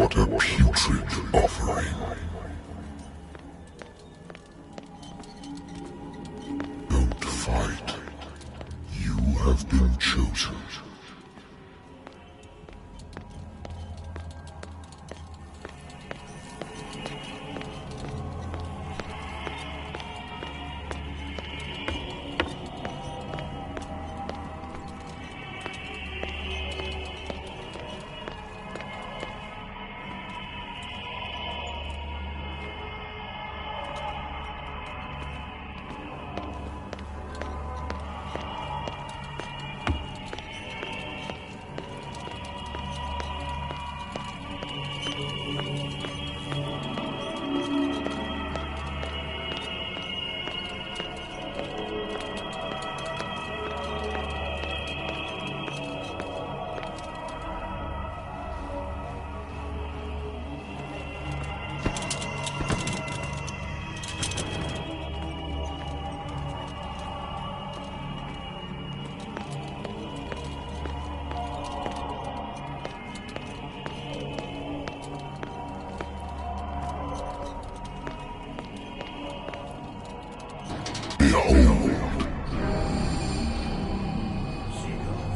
What a putrid offering. Don't fight. You have been chosen.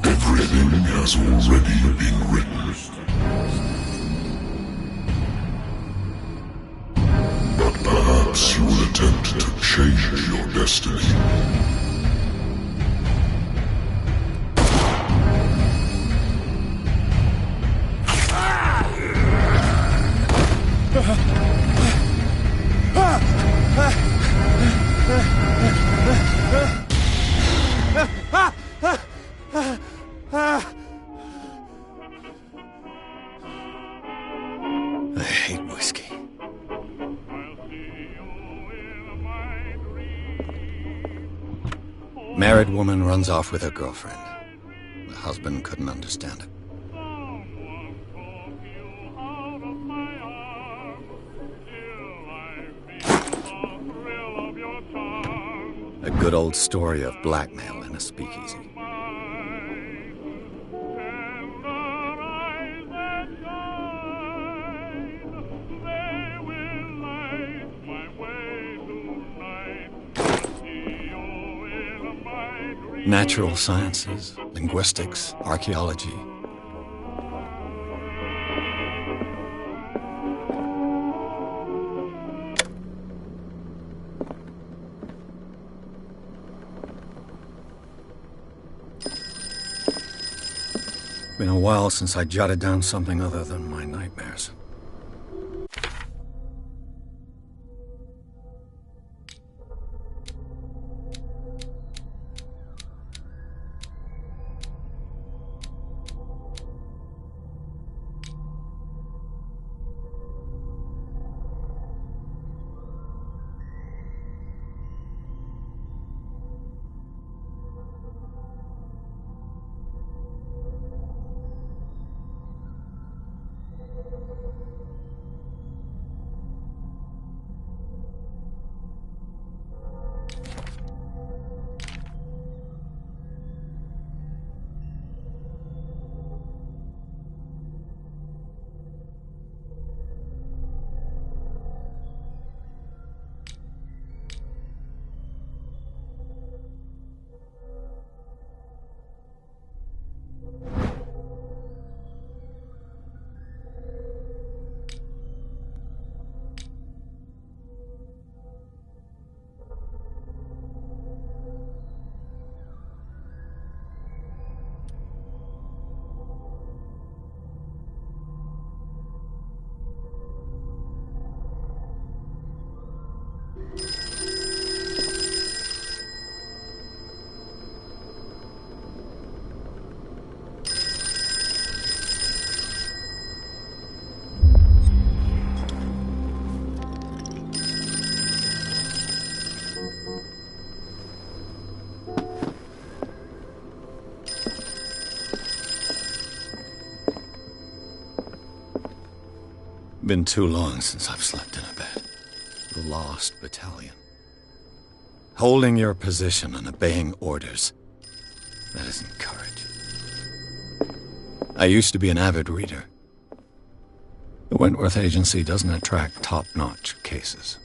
Everything has already been written. But perhaps you will attempt to change your destiny. I hate whiskey. Married woman runs off with her girlfriend. The husband couldn't understand it. A good old story of blackmail in a speakeasy. Natural sciences, linguistics, archaeology. Been a while since I jotted down something other than my nightmares. Been too long since I've slept in a bed. The Lost Battalion. Holding your position and obeying orders. That isn't courage. I used to be an avid reader. The Wentworth Agency doesn't attract top-notch cases.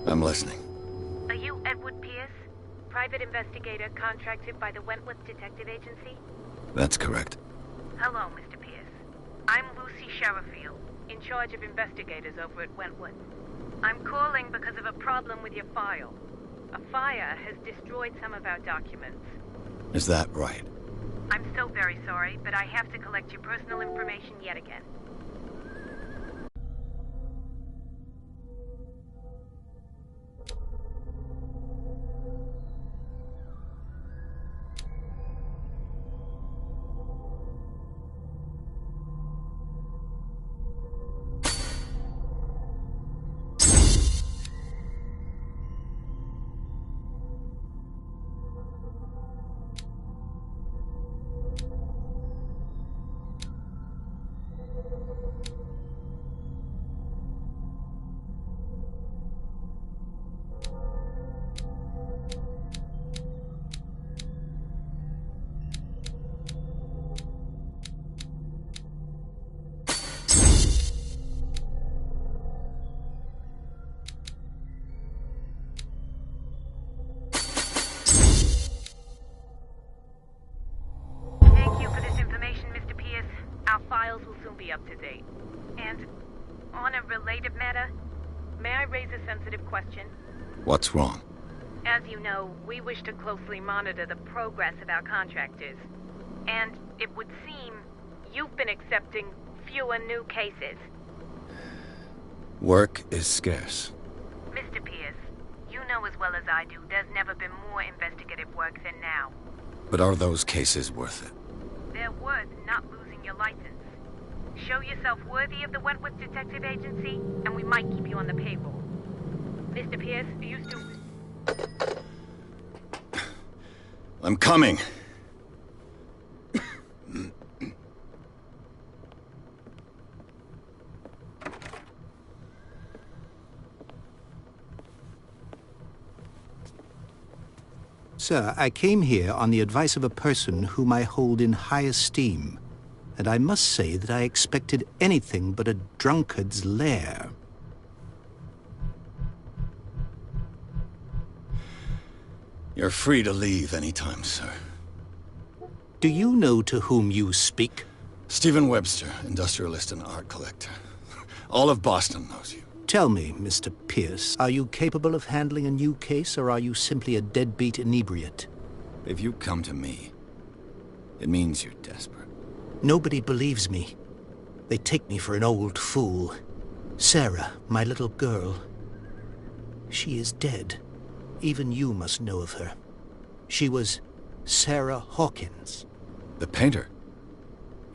I'm listening. Are you Edward Pierce, private investigator contracted by the Wentworth Detective Agency? That's correct. Hello, Mr. Pierce. I'm Lucy Sherifield, in charge of investigators over at Wentworth. I'm calling because of a problem with your file. A fire has destroyed some of our documents. Is that right? I'm so very sorry, but I have to collect your personal information yet again. Our files will soon be up to date. And on a related matter, may I raise a sensitive question? What's wrong? As you know, we wish to closely monitor the progress of our contractors. And it would seem you've been accepting fewer new cases. Work is scarce. Mr. Pierce, you know as well as I do there's never been more investigative work than now. But are those cases worth it? They're worth not losing your license. Show yourself worthy of the Wentworth Detective Agency, and we might keep you on the payroll. Mr. Pierce, are you still... I'm coming. Sir, I came here on the advice of a person whom I hold in high esteem, and I must say that I expected anything but a drunkard's lair. You're free to leave anytime, sir. Do you know to whom you speak? Stephen Webster, industrialist and art collector. All of Boston knows you. Tell me, Mr. Pierce, are you capable of handling a new case, or are you simply a deadbeat inebriate? If you come to me, it means you're desperate. Nobody believes me. They take me for an old fool. Sarah, my little girl, she is dead. Even you must know of her. She was Sarah Hawkins. The painter?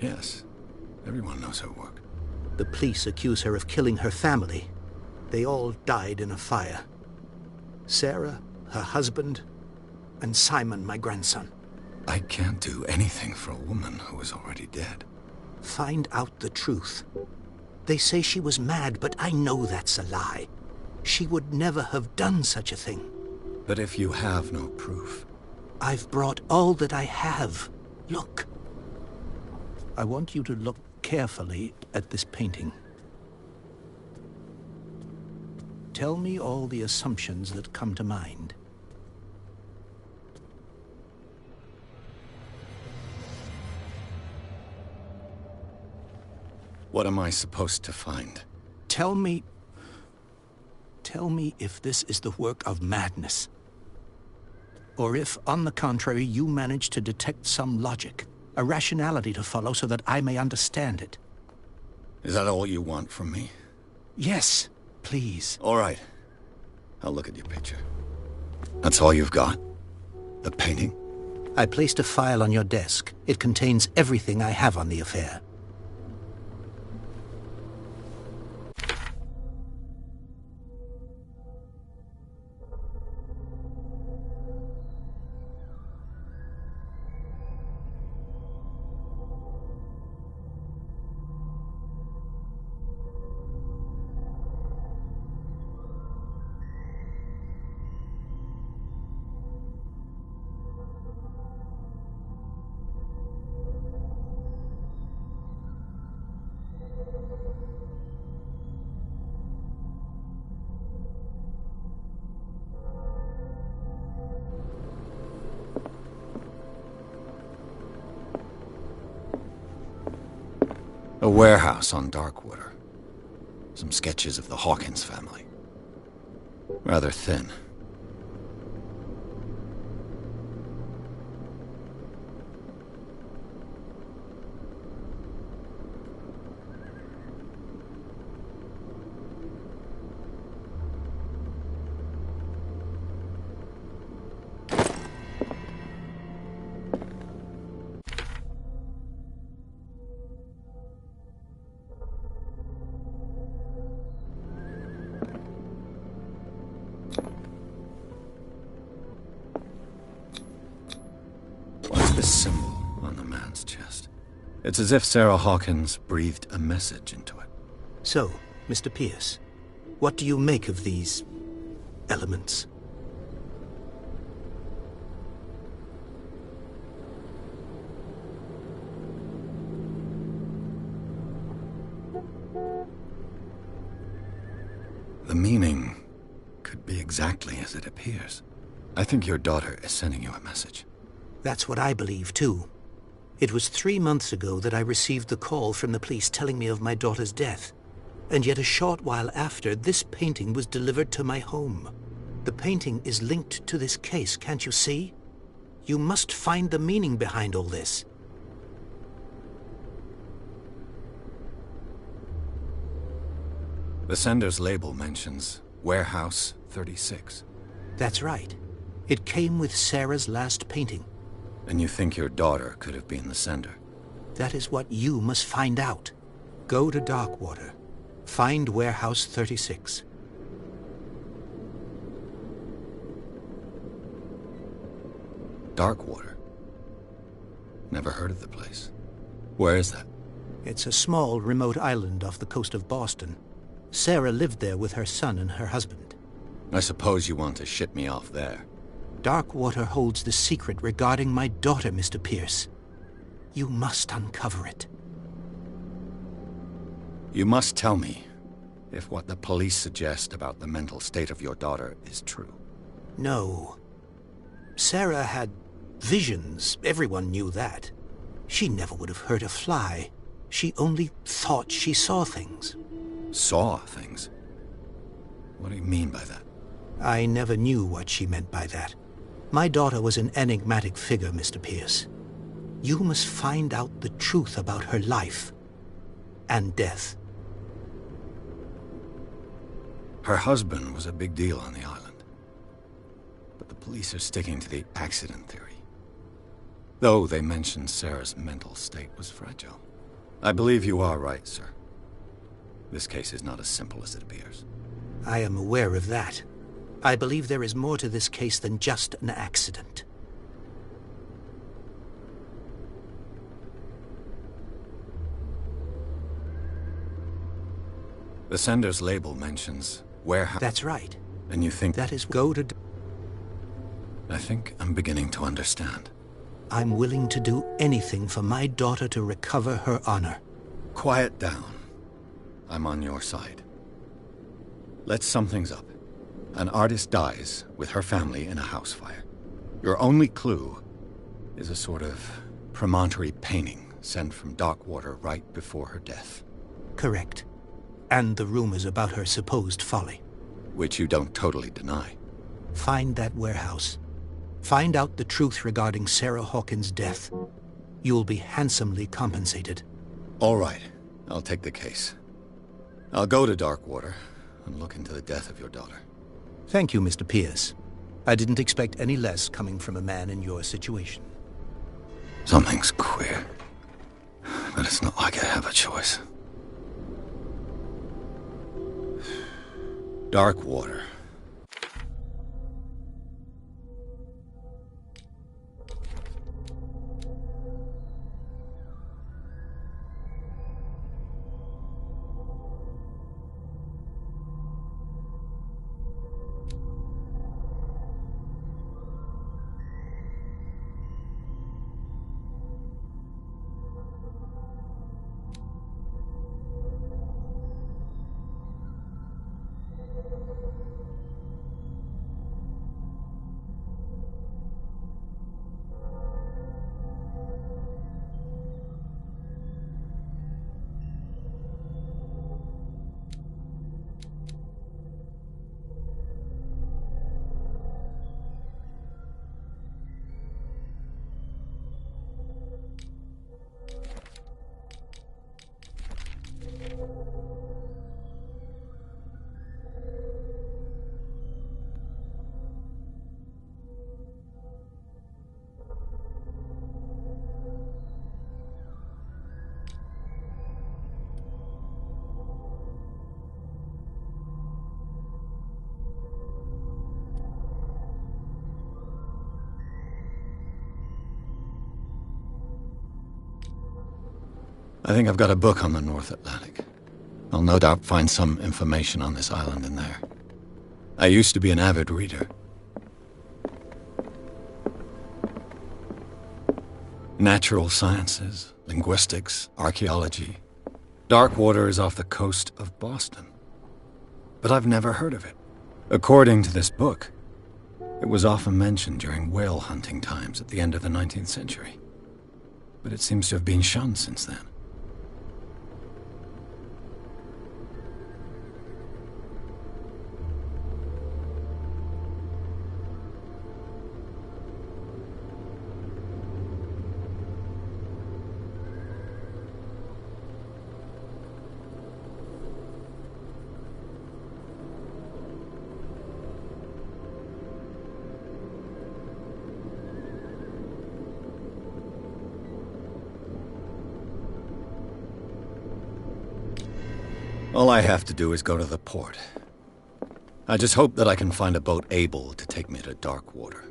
Yes. Everyone knows her work. The police accuse her of killing her family. They all died in a fire. Sarah, her husband, and Simon, my grandson. I can't do anything for a woman who is already dead. Find out the truth. They say she was mad, but I know that's a lie. She would never have done such a thing. But if you have no proof... I've brought all that I have. Look. I want you to look carefully at this painting. Tell me all the assumptions that come to mind. What am I supposed to find? Tell me if this is the work of madness. Or if, on the contrary, you manage to detect some logic, a rationality to follow so that I may understand it. Is that all you want from me? Yes, please. All right. I'll look at your picture. That's all you've got? The painting? I placed a file on your desk. It contains everything I have on the affair. A warehouse on Darkwater. Some sketches of the Hawkins family. Rather thin. What's this symbol on the man's chest? It's as if Sarah Hawkins breathed a message into it. So, Mr. Pierce, what do you make of these elements? The meaning could be exactly as it appears. I think your daughter is sending you a message. That's what I believe, too. It was 3 months ago that I received the call from the police telling me of my daughter's death. And yet a short while after, this painting was delivered to my home. The painting is linked to this case, can't you see? You must find the meaning behind all this. The sender's label mentions Warehouse 36. That's right. It came with Sarah's last painting. And you think your daughter could have been the sender? That is what you must find out. Go to Darkwater. Find Warehouse 36. Darkwater? Never heard of the place. Where is that? It's a small, remote island off the coast of Boston. Sarah lived there with her son and her husband. I suppose you want to ship me off there. Darkwater holds the secret regarding my daughter, Mr. Pierce. You must uncover it. You must tell me if what the police suggest about the mental state of your daughter is true. No. Sarah had visions. Everyone knew that. She never would have hurt a fly. She only thought she saw things. Saw things? What do you mean by that? I never knew what she meant by that. My daughter was an enigmatic figure, Mr. Pierce. You must find out the truth about her life and death. Her husband was a big deal on the island. But the police are sticking to the accident theory. Though they mentioned Sarah's mental state was fragile. I believe you are right, sir. This case is not as simple as it appears. I am aware of that. I believe there is more to this case than just an accident. The sender's label mentions warehouse. That's right. And you think that is go to... I think I'm beginning to understand. I'm willing to do anything for my daughter to recover her honor. Quiet down. I'm on your side. Let's sum things up. An artist dies with her family in a house fire. Your only clue is a sort of promontory painting sent from Darkwater right before her death. Correct. And the rumors about her supposed folly. Which you don't totally deny. Find that warehouse. Find out the truth regarding Sarah Hawkins' death. You'll be handsomely compensated. All right. I'll take the case. I'll go to Darkwater and look into the death of your daughter. Thank you, Mr. Pierce. I didn't expect any less coming from a man in your situation. Something's queer. But it's not like I have a choice. Darkwater. I think I've got a book on the North Atlantic. I'll no doubt find some information on this island in there. I used to be an avid reader. Natural sciences, linguistics, archaeology. Darkwater is off the coast of Boston. But I've never heard of it. According to this book, it was often mentioned during whale hunting times at the end of the 19th century. But it seems to have been shunned since then. All I have to do is go to the port. I just hope that I can find a boat able to take me to Darkwater.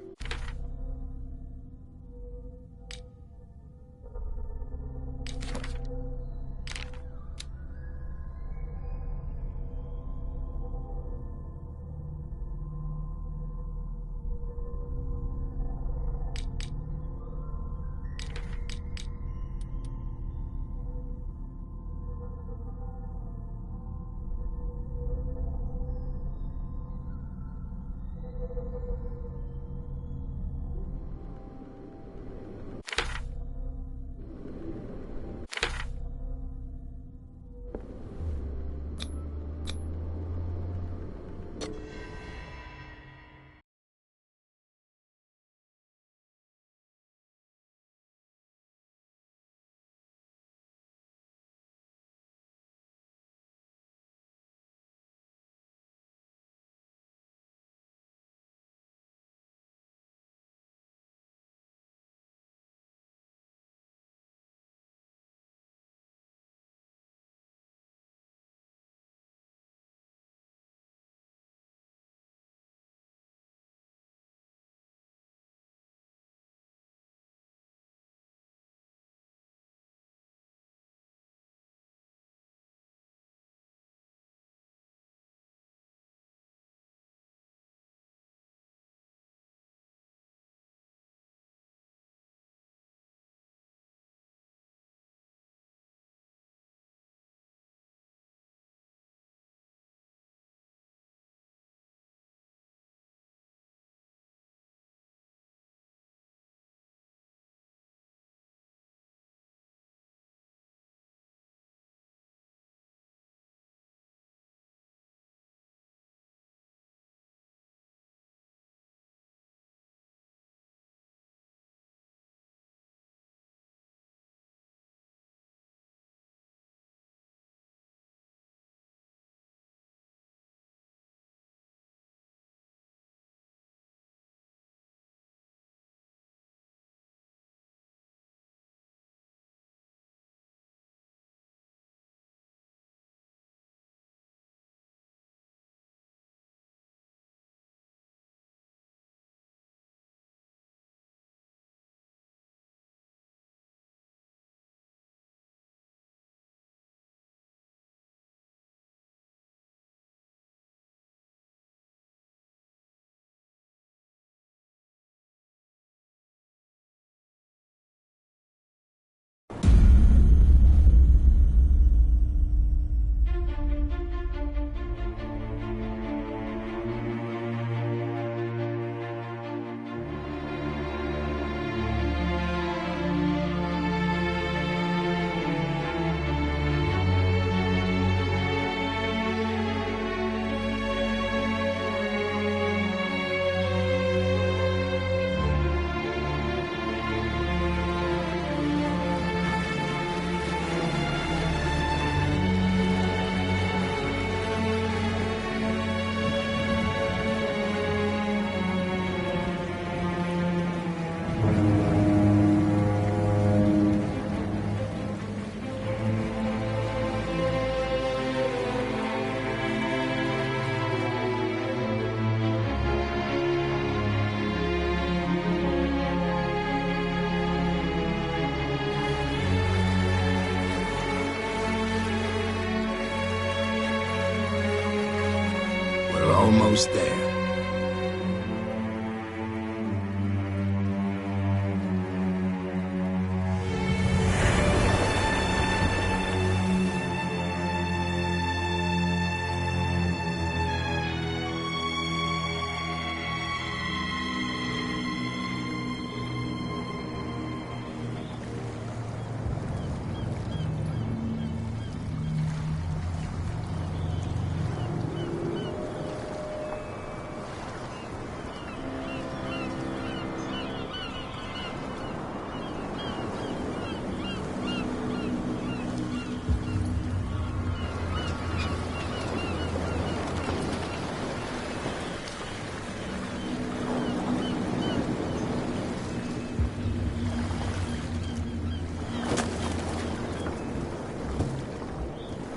We're almost there.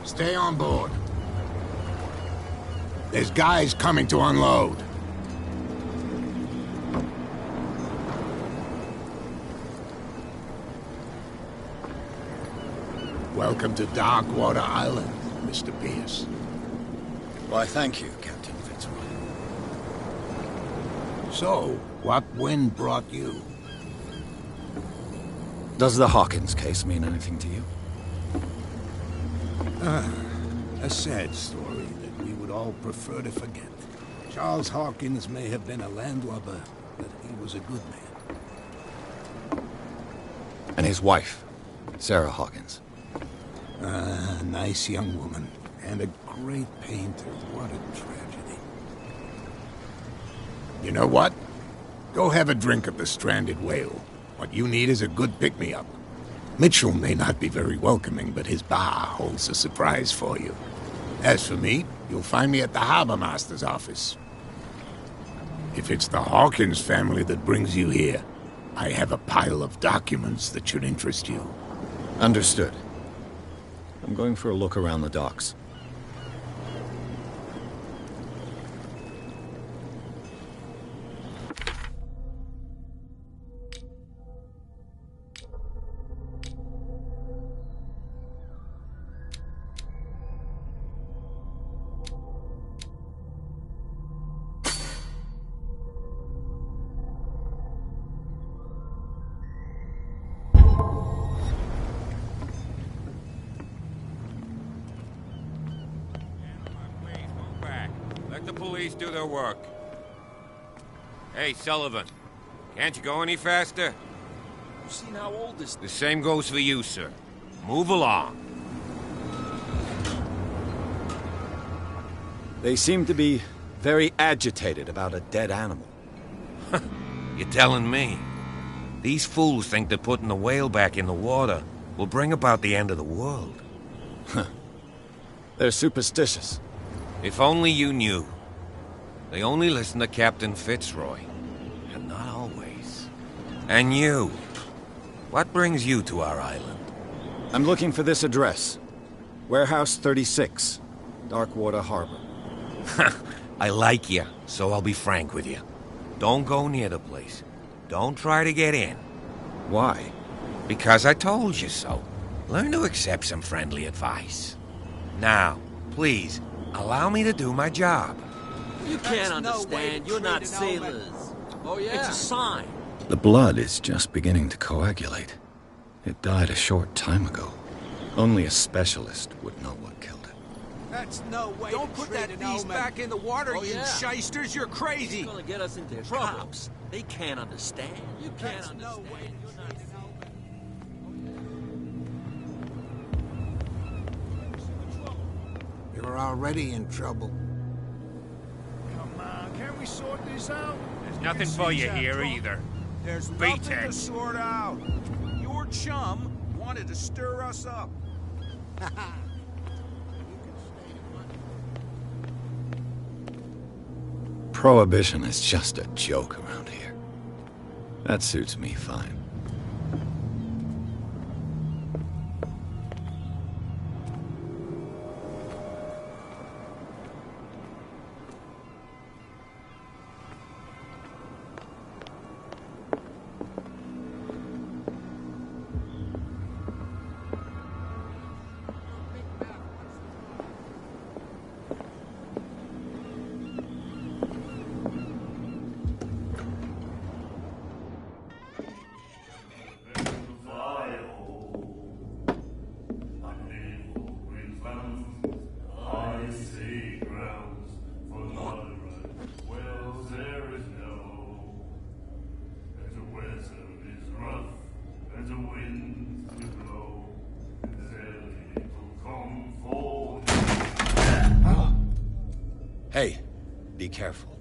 Stay on board. There's guys coming to unload. Welcome to Darkwater Island, Mr. Pierce. Why, thank you, Captain Fitzroy. So, what wind brought you? Does the Hawkins case mean anything to you? A sad story that we would all prefer to forget. Charles Hawkins may have been a landlubber, but he was a good man. And his wife, Sarah Hawkins. A nice young woman, and a great painter. What a tragedy. You know what? Go have a drink of the stranded whale. What you need is a good pick-me-up. Mitchell may not be very welcoming, but his bar holds a surprise for you. As for me, you'll find me at the Harbor Master's office. If it's the Hawkins family that brings you here, I have a pile of documents that should interest you. Understood. I'm going for a look around the docks. Let the police do their work. Hey, Sullivan. Can't you go any faster? You've seen how old this... The same goes for you, sir. Move along. They seem to be very agitated about a dead animal. You're telling me? These fools think that putting the whale back in the water will bring about the end of the world. They're superstitious. If only you knew. They only listen to Captain Fitzroy. And not always. And you. What brings you to our island? I'm looking for this address. Warehouse 36, Darkwater Harbor. I like you, so I'll be frank with you. Don't go near the place. Don't try to get in. Why? Because I told you so. Learn to accept some friendly advice. Now, please, allow me to do my job. You can't understand. You're not sailors. Oh, yeah? It's a sign. The blood is just beginning to coagulate. It died a short time ago. Only a specialist would know what killed it. That's no way. Don't put that beast back in the water, you shysters. You're crazy. It's gonna get us into trouble. Cops. They can't understand. You can't understand. No way. You're already in trouble. Come on, can we sort this out? There's nothing for you here either. There's Beat nothing to it. sort out. Your chum wanted to stir us up. Prohibition is just a joke around here. That suits me fine. Hey, be careful.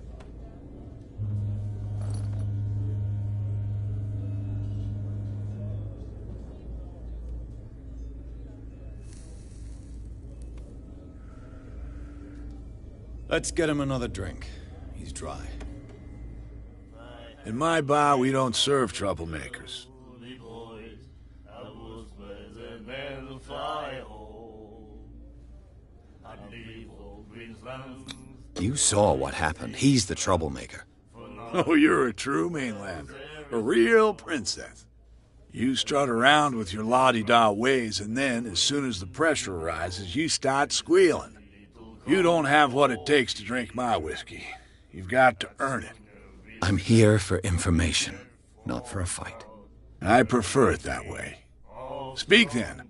Let's get him another drink. He's dry. In my bar, we don't serve troublemakers. You saw what happened. He's the troublemaker. Oh, you're a true mainlander. A real princess. You strut around with your la-di-da ways, and then, as soon as the pressure arises, you start squealing. You don't have what it takes to drink my whiskey. You've got to earn it. I'm here for information, not for a fight. I prefer it that way. Speak then.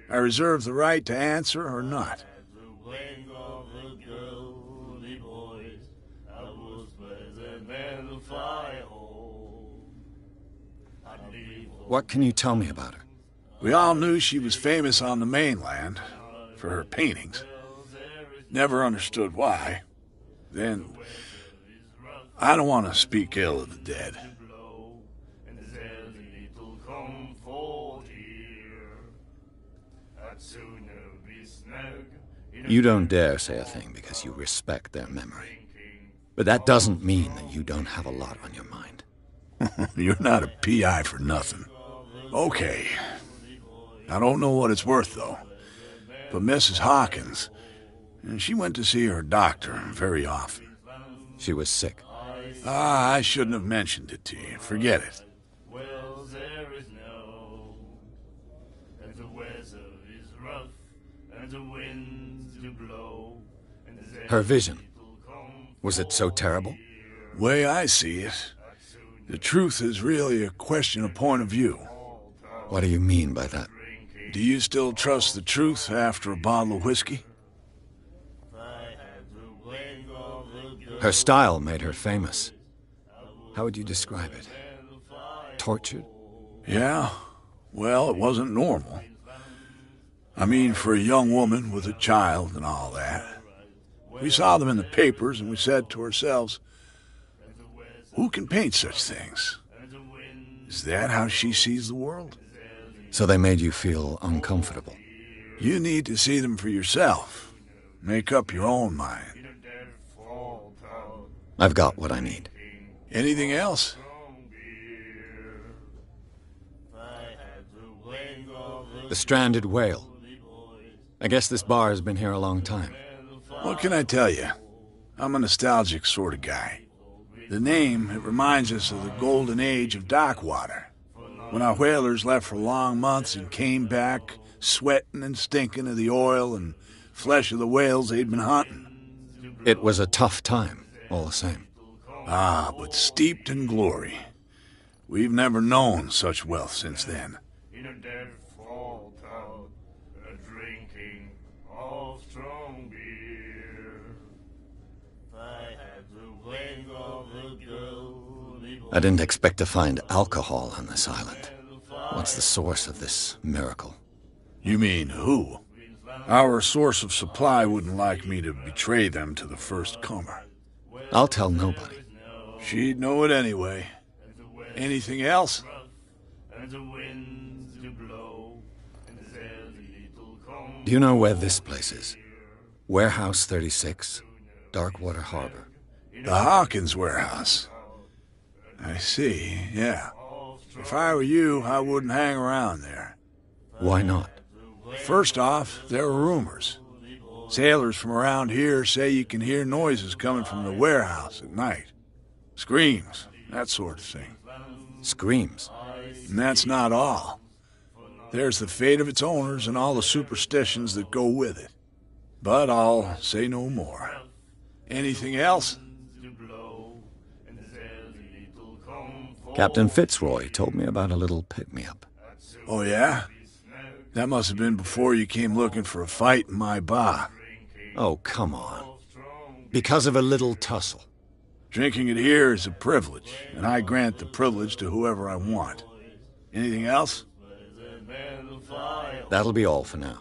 I reserve the right to answer or not. What can you tell me about her? We all knew she was famous on the mainland for her paintings. Never understood why. Then, I don't want to speak ill of the dead. You don't dare say a thing because you respect their memory. But that doesn't mean that you don't have a lot on your mind. You're not a PI for nothing. Okay. I don't know what it's worth, though. But Mrs. Hawkins, she went to see her doctor very often. She was sick. I shouldn't have mentioned it to you. Forget it. Her vision. Was it so terrible? Way I see it, the truth is really a question of point of view. What do you mean by that? Do you still trust the truth after a bottle of whiskey? Her style made her famous. How would you describe it? Tortured? Yeah. Well, it wasn't normal. I mean, for a young woman with a child and all that. We saw them in the papers and we said to ourselves, who can paint such things? Is that how she sees the world? So they made you feel uncomfortable? You need to see them for yourself. Make up your own mind. I've got what I need. Anything else? The stranded whale. I guess this bar has been here a long time. What can I tell you? I'm a nostalgic sort of guy. The name, it reminds us of the golden age of dockwater, when our whalers left for long months and came back sweating and stinking of the oil and flesh of the whales they'd been hunting. It was a tough time, all the same. Ah, but steeped in glory. We've never known such wealth since then. I didn't expect to find alcohol on this island. What's the source of this miracle? You mean who? Our source of supply wouldn't like me to betray them to the first comer. I'll tell nobody. She'd know it anyway. Anything else? Do you know where this place is? Warehouse 36, Darkwater Harbor. The Hawkins warehouse. I see, yeah. If I were you, I wouldn't hang around there. Why not? First off, there are rumors. Sailors from around here say you can hear noises coming from the warehouse at night. Screams, that sort of thing. Screams? And that's not all. There's the fate of its owners and all the superstitions that go with it. But I'll say no more. Anything else? Captain Fitzroy told me about a little pick-me-up. Oh, yeah? That must have been before you came looking for a fight in my bar. Oh, come on. Because of a little tussle. Drinking it here is a privilege, and I grant the privilege to whoever I want. Anything else? That'll be all for now.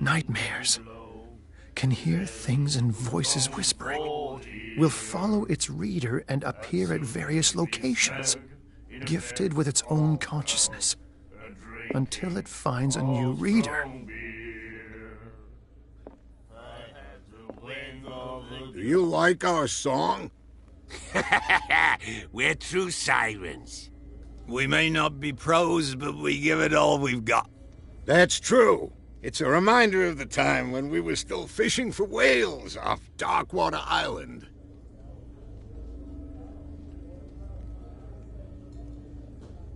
Nightmares. Can hear things and voices whispering. Will follow its reader and appear at various locations, gifted with its own consciousness, until it finds a new reader. Do you like our song? We're true sirens. We may not be pros, but we give it all we've got. That's true. It's a reminder of the time when we were still fishing for whales off Darkwater Island.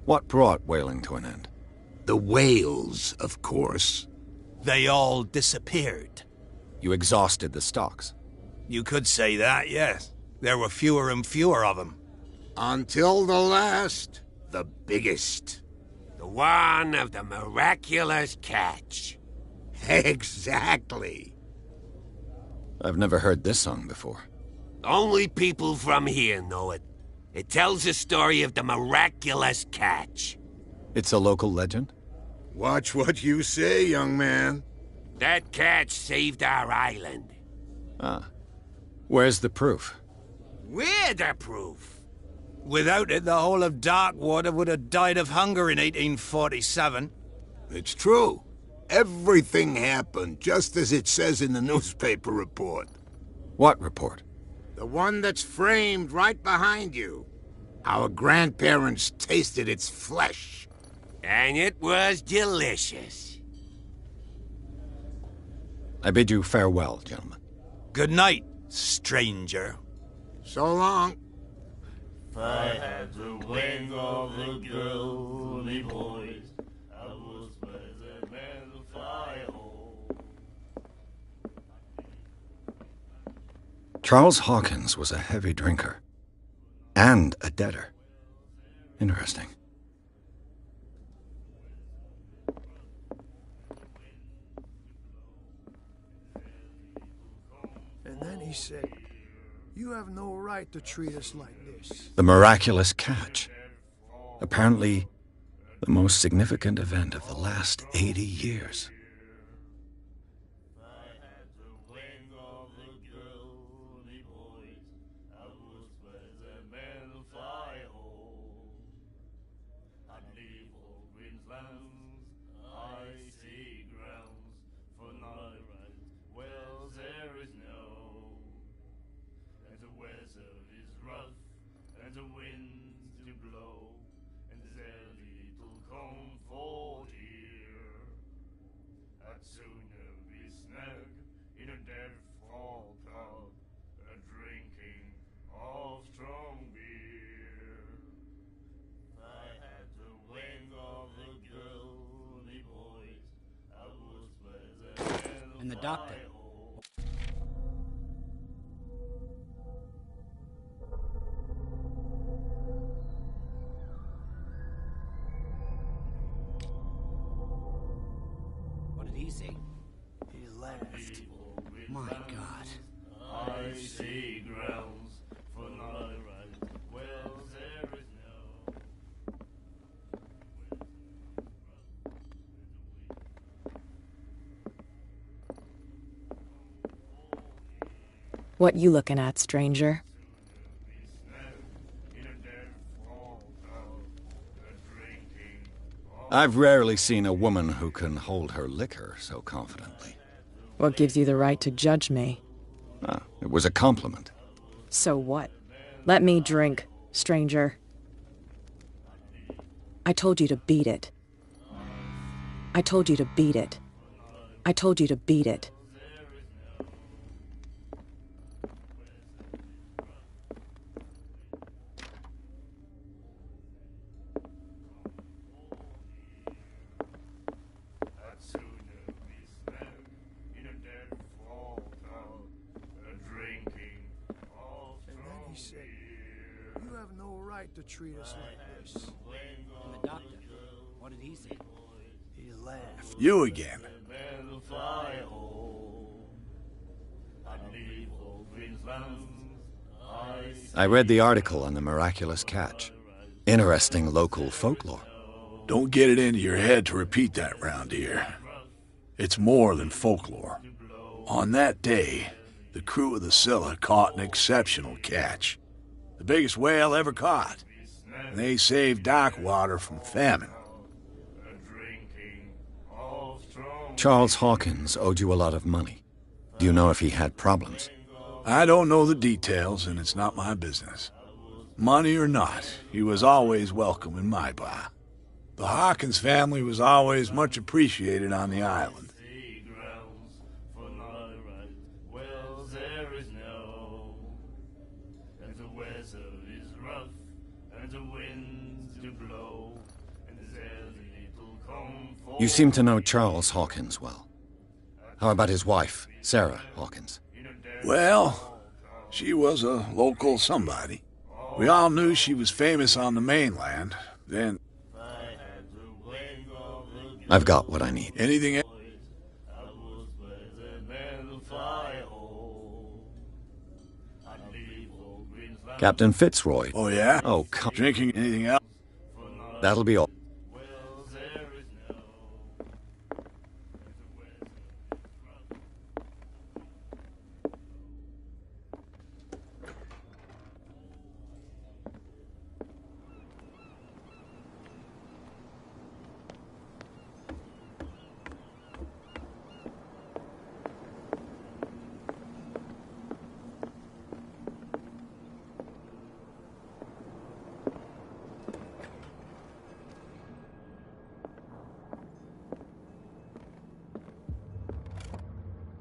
What brought whaling to an end? The whales, of course. They all disappeared. You exhausted the stocks. You could say that, yes. There were fewer and fewer of them. Until the last, the biggest. The one of the miraculous catch. Exactly. I've never heard this song before. Only people from here know it. It tells the story of the miraculous catch. It's a local legend? Watch what you say, young man. That catch saved our island. Ah. Where's the proof? We're the proof. Without it, the whole of Darkwater would have died of hunger in 1847. It's true. Everything happened just as it says in the newspaper report. What report? The one that's framed right behind you. Our grandparents tasted its flesh. And it was delicious. I bid you farewell, gentlemen. Good night, stranger. So long. If I had the wing of the girly boys, I would spread them in the fire hole. Charles Hawkins was a heavy drinker. And a debtor. Interesting. And then he said, "You have no right to treat us like this." The miraculous catch. Apparently, the most significant event of the last 80 years. And the doctor. What did he say? He laughed. My God. I see grounds for not right. Well, there is no. What you looking at, stranger? I've rarely seen a woman who can hold her liquor so confidently. What gives you the right to judge me? Ah, it was a compliment. So what? Let me drink, stranger. I told you to beat it. I told you to beat it. I told you to beat it. To treat us like this. And the doctor. What did he say? He laughed. You again. I read the article on the miraculous catch. Interesting local folklore. Don't get it into your head to repeat that round here. It's more than folklore. On that day, the crew of the Scylla caught an exceptional catch. The biggest whale ever caught. And they saved Darkwater from famine. Charles Hawkins owed you a lot of money. Do you know if he had problems? I don't know the details, and it's not my business. Money or not, he was always welcome in my bar. The Hawkins family was always much appreciated on the island. You seem to know Charles Hawkins well. How about his wife, Sarah Hawkins? Well, she was a local somebody. We all knew she was famous on the mainland. Then... I've got what I need. Anything else? Captain Fitzroy. Oh, yeah? Oh, come... Drinking anything else? That'll be all.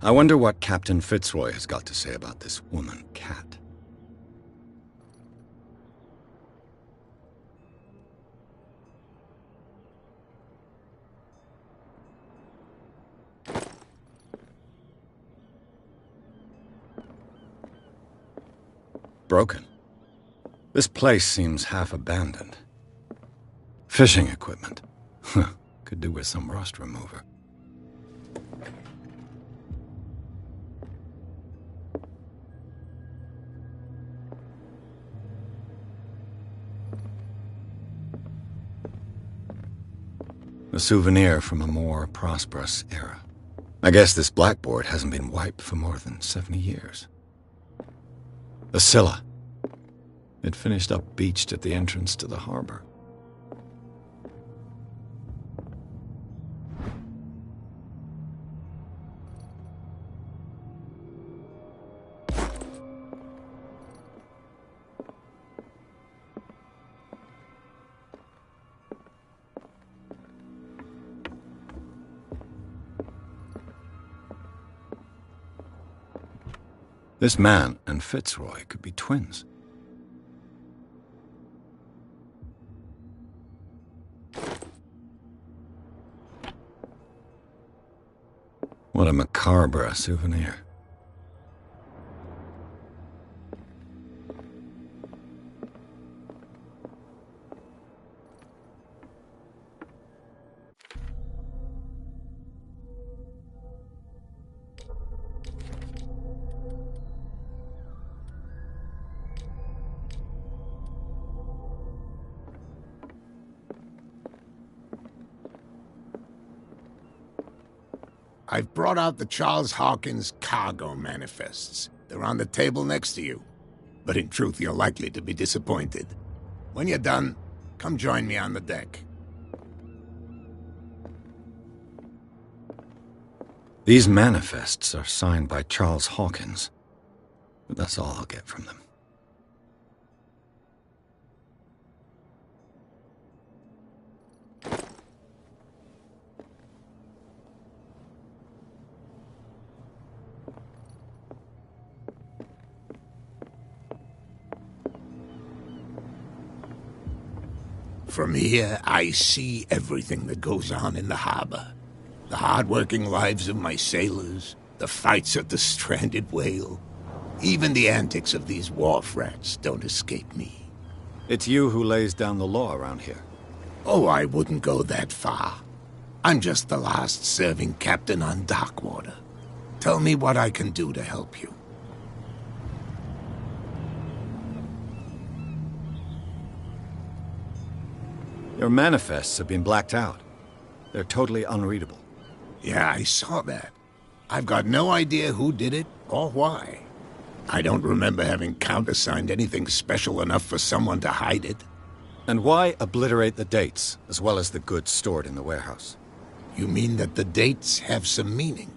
I wonder what Captain Fitzroy has got to say about this woman, Cat. Broken. This place seems half abandoned. Fishing equipment. Could do with some rust remover. A souvenir from a more prosperous era. I guess this blackboard hasn't been wiped for more than 70 years. The Scylla. It finished up beached at the entrance to the harbor. This man and Fitzroy could be twins. What a macabre souvenir. I've brought out the Charles Hawkins cargo manifests. They're on the table next to you. But in truth, you're likely to be disappointed. When you're done, come join me on the deck. These manifests are signed by Charles Hawkins. But that's all I'll get from them. From here, I see everything that goes on in the harbor. The hard-working lives of my sailors, the fights at the stranded whale. Even the antics of these wharf rats don't escape me. It's you who lays down the law around here. Oh, I wouldn't go that far. I'm just the last serving captain on Darkwater. Tell me what I can do to help you. Your manifests have been blacked out. They're totally unreadable. Yeah, I saw that. I've got no idea who did it or why. I don't remember having countersigned anything special enough for someone to hide it. And why obliterate the dates, as well as the goods stored in the warehouse? You mean that the dates have some meaning?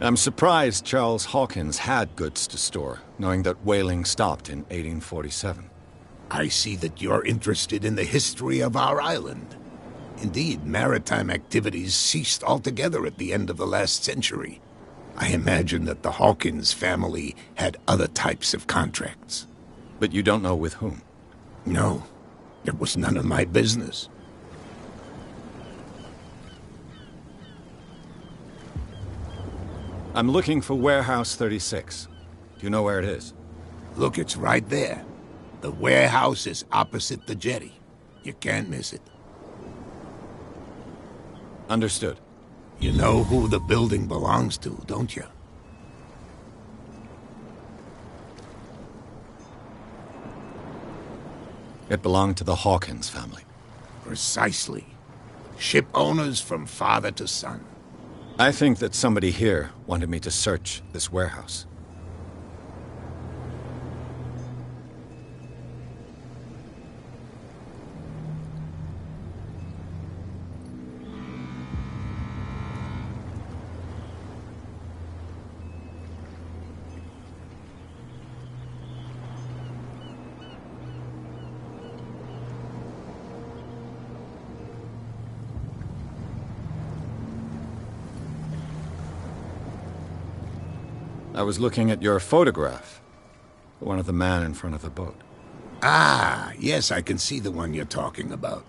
I'm surprised Charles Hawkins had goods to store, knowing that whaling stopped in 1847. I see that you're interested in the history of our island. Indeed, maritime activities ceased altogether at the end of the last century. I imagine that the Hawkins family had other types of contracts. But you don't know with whom? No, it was none of my business. I'm looking for Warehouse 36. Do you know where it is? Look, it's right there. The warehouse is opposite the jetty. You can't miss it. Understood. You know who the building belongs to, don't you? It belonged to the Hawkins family. Precisely. Ship owners from father to son. I think that somebody here wanted me to search this warehouse. I was looking at your photograph. The one of the man in front of the boat. Ah, yes, I can see the one you're talking about.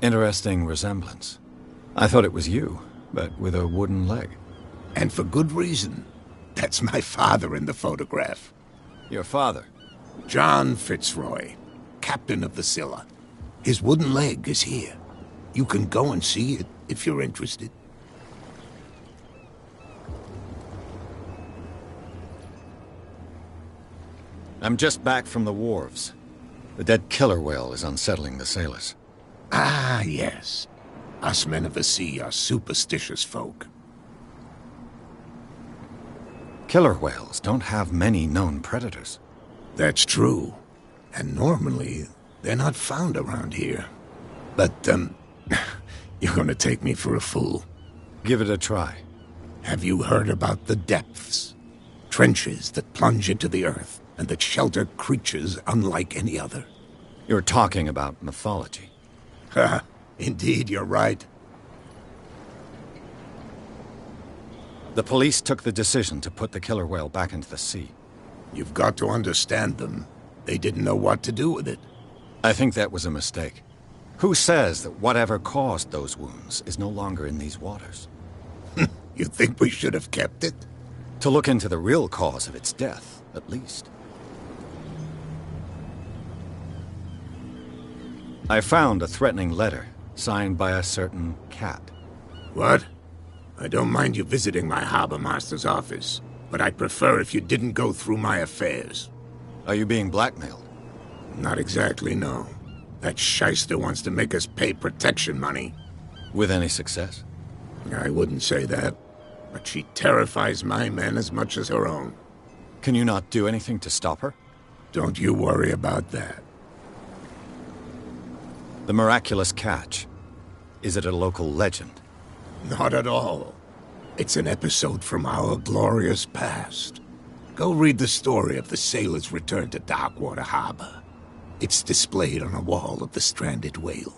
Interesting resemblance. I thought it was you, but with a wooden leg. And for good reason. That's my father in the photograph. Your father? John Fitzroy, captain of the Scylla. His wooden leg is here. You can go and see it if you're interested. I'm just back from the wharves. The dead killer whale is unsettling the sailors. Ah, yes. Us men of the sea are superstitious folk. Killer whales don't have many known predators. That's true. And normally, they're not found around here. But, you're gonna take me for a fool. Give it a try. Have you heard about the depths? Trenches that plunge into the earth and that shelter creatures unlike any other. You're talking about mythology. Ha! Indeed, you're right. The police took the decision to put the killer whale back into the sea. You've got to understand them. They didn't know what to do with it. I think that was a mistake. Who says that whatever caused those wounds is no longer in these waters? You think we should have kept it? To look into the real cause of its death, at least. I found a threatening letter, signed by a certain cat. What? I don't mind you visiting my harbor master's office, but I'd prefer if you didn't go through my affairs. Are you being blackmailed? Not exactly, no. That shyster wants to make us pay protection money. With any success? I wouldn't say that, but she terrifies my men as much as her own. Can you not do anything to stop her? Don't you worry about that. The miraculous catch. Is it a local legend? Not at all. It's an episode from our glorious past. Go read the story of the sailor's return to Darkwater Harbor. It's displayed on a wall of the stranded whale.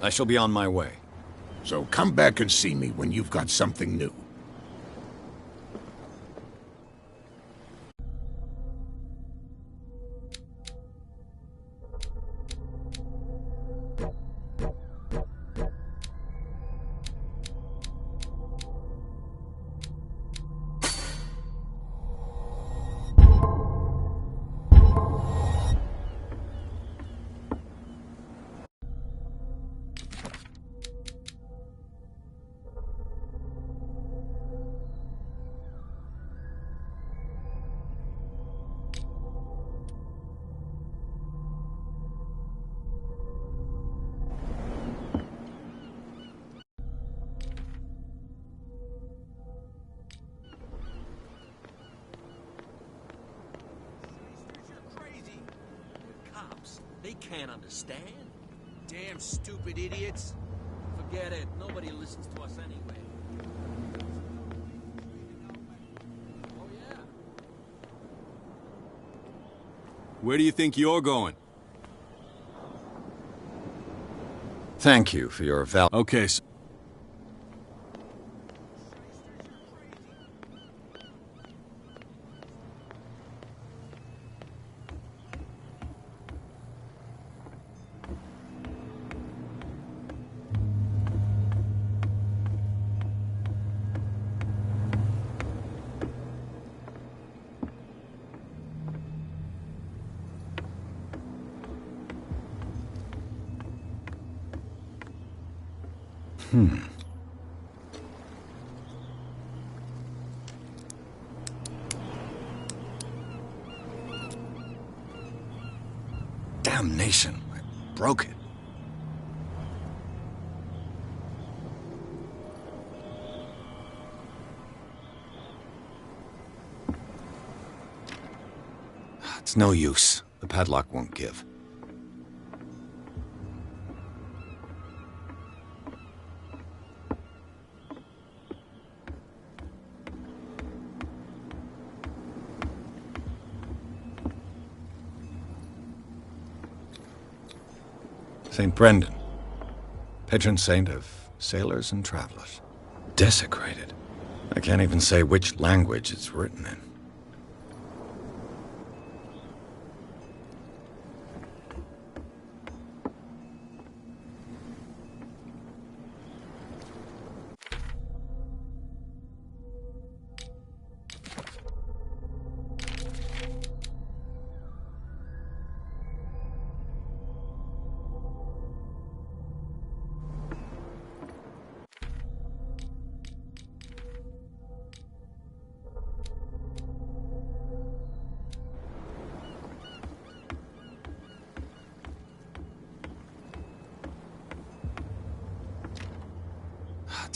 I shall be on my way. So come back and see me when you've got something new. They can't understand. Damn stupid idiots. Forget it. Nobody listens to us anyway. Oh, yeah. Where do you think you're going? Thank you for your val- Okay, so Damnation. I broke it. It's no use. The padlock won't give. St. Brendan, patron saint of sailors and travelers. Desecrated. I can't even say which language it's written in.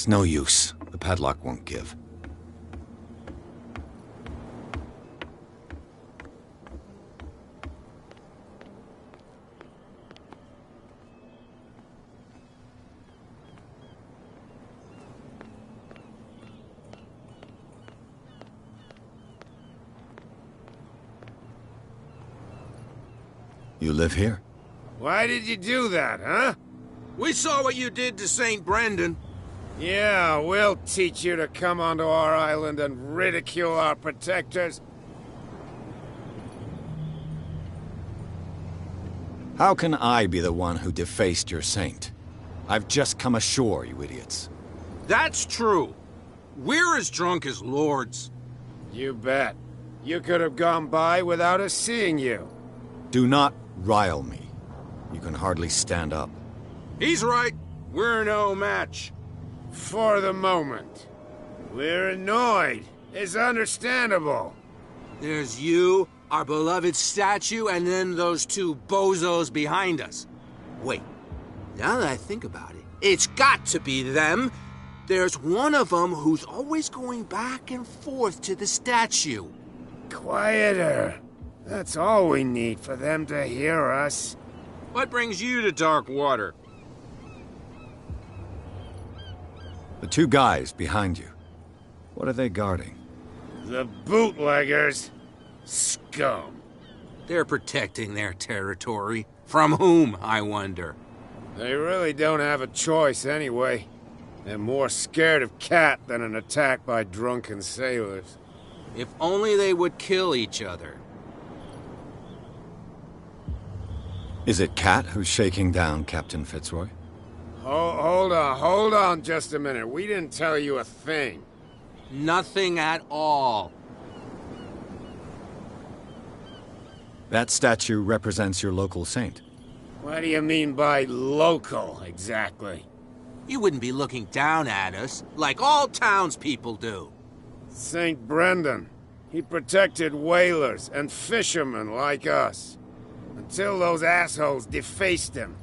It's no use. The padlock won't give. You live here? Why did you do that, huh? We saw what you did to St. Brendan. Yeah, we'll teach you to come onto our island and ridicule our protectors. How can I be the one who defaced your saint? I've just come ashore, you idiots. That's true. We're as drunk as lords. You bet. You could have gone by without us seeing you. Do not rile me. You can hardly stand up. He's right. We're no match. For the moment. We're annoyed. It's understandable. There's you, our beloved statue, and then those two bozos behind us. Wait, now that I think about it, it's got to be them. There's one of them who's always going back and forth to the statue. Quieter. That's all we need for them to hear us. What brings you to Dark Water? The two guys behind you. What are they guarding? The bootleggers. Scum. They're protecting their territory. From whom, I wonder? They really don't have a choice anyway. They're more scared of Cat than an attack by drunken sailors. If only they would kill each other. Is it Cat who's shaking down Captain Fitzroy? Hold on just a minute. We didn't tell you a thing. Nothing at all. That statue represents your local saint. What do you mean by local, exactly? You wouldn't be looking down at us, like all townspeople do. St. Brendan. He protected whalers and fishermen like us. Until those assholes defaced him.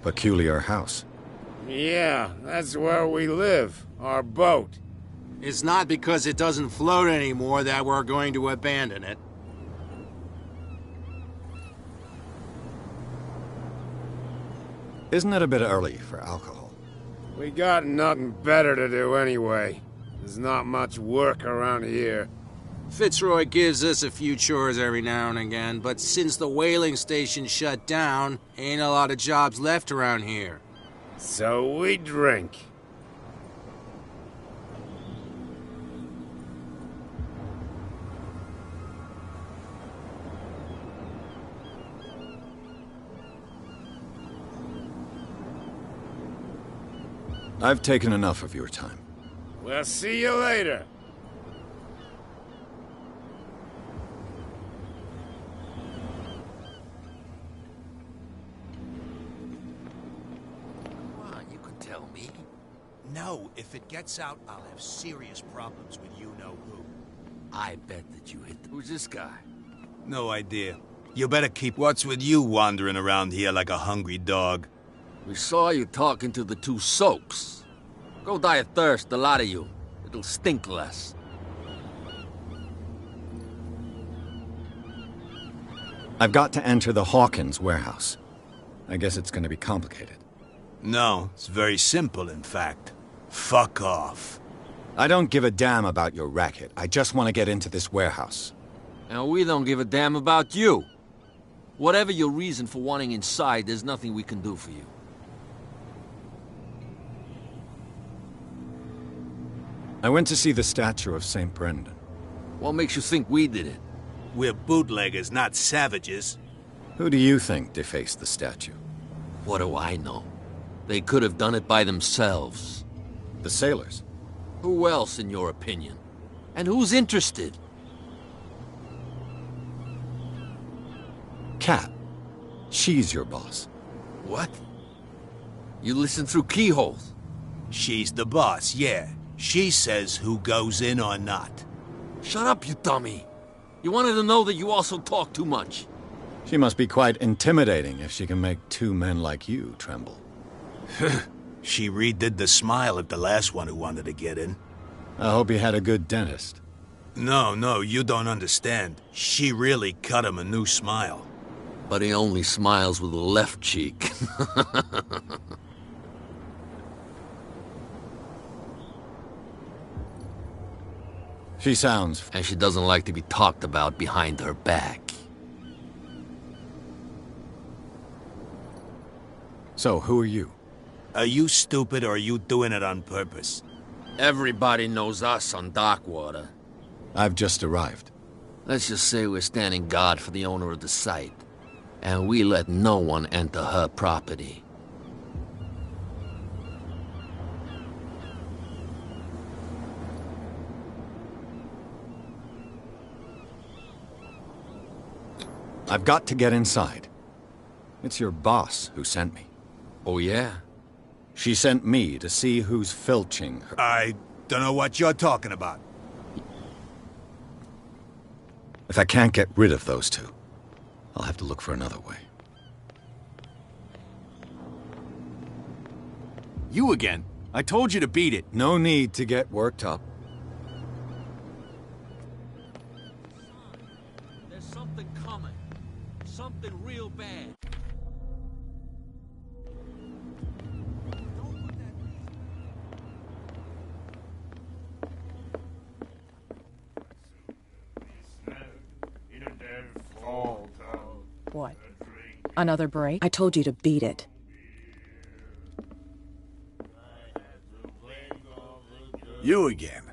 Peculiar house. Yeah, that's where we live. Our boat. It's not because it doesn't float anymore that we're going to abandon it. Isn't it a bit early for alcohol? We got nothing better to do anyway. There's not much work around here. Fitzroy gives us a few chores every now and again, but since the whaling station shut down, ain't a lot of jobs left around here. So we drink. I've taken enough of your time. We'll see you later. Come on, you can tell me. No, if it gets out, I'll have serious problems with you-know-who. I bet that you hit Who's this guy? No idea. You better keep what's with you wandering around here like a hungry dog. We saw you talking to the two soaks. Go die of thirst, the lot of you. It'll stink less. I've got to enter the Hawkins warehouse. I guess it's going to be complicated. No, it's very simple, in fact. Fuck off. I don't give a damn about your racket. I just want to get into this warehouse. And we don't give a damn about you. Whatever your reason for wanting inside, there's nothing we can do for you. I went to see the statue of St. Brendan. What makes you think we did it? We're bootleggers, not savages. Who do you think defaced the statue? What do I know? They could have done it by themselves. The sailors? Who else, in your opinion? And who's interested? Cat. She's your boss. What? You listen through keyholes? She's the boss, yeah. She says who goes in or not. Shut up, you dummy. You wanted to know that you also talk too much. She must be quite intimidating if she can make two men like you tremble. She redid the smile at the last one who wanted to get in. I hope he had a good dentist. No, you don't understand. She really cut him a new smile. But he only smiles with the left cheek. She sounds... And she doesn't like to be talked about behind her back. So, who are you? Are you stupid or are you doing it on purpose? Everybody knows us on Darkwater. I've just arrived. Let's just say we're standing guard for the owner of the site. And we let no one enter her property. I've got to get inside. It's your boss who sent me. Oh, yeah? She sent me to see who's filching her. I don't know what you're talking about. If I can't get rid of those two, I'll have to look for another way. You again. I told you to beat it. No need to get worked up. There's something coming. Something real bad. What? Another break? I told you to beat it. You again.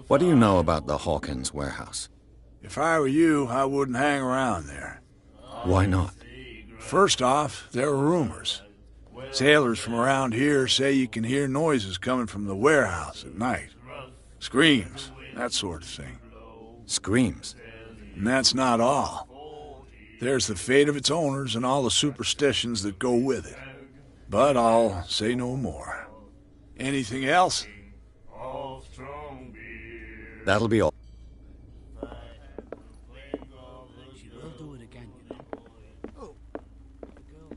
What do you know about the Hawkins warehouse? If I were you, I wouldn't hang around there. Why not? First off, there are rumors. Sailors from around here say you can hear noises coming from the warehouse at night. Screams, that sort of thing. Screams? And that's not all. There's the fate of its owners and all the superstitions that go with it. But I'll say no more. Anything else? That'll be all. She will do it again, you know. Oh, the girl.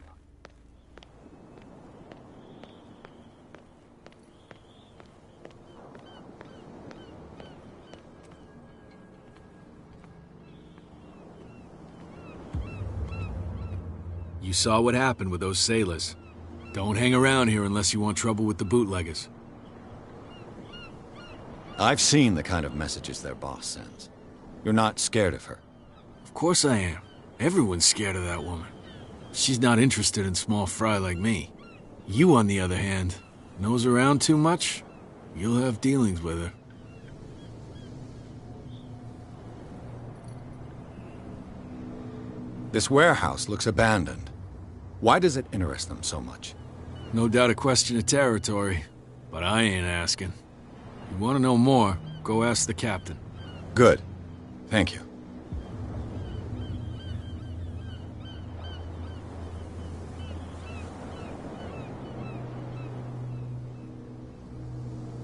You saw what happened with those sailors. Don't hang around here unless you want trouble with the bootleggers. I've seen the kind of messages their boss sends. You're not scared of her? Of course I am. Everyone's scared of that woman. She's not interested in small fry like me. You, on the other hand, nose around too much, you'll have dealings with her. This warehouse looks abandoned. Why does it interest them so much? No doubt a question of territory, but I ain't asking. You want to know more, go ask the captain. Good. Thank you.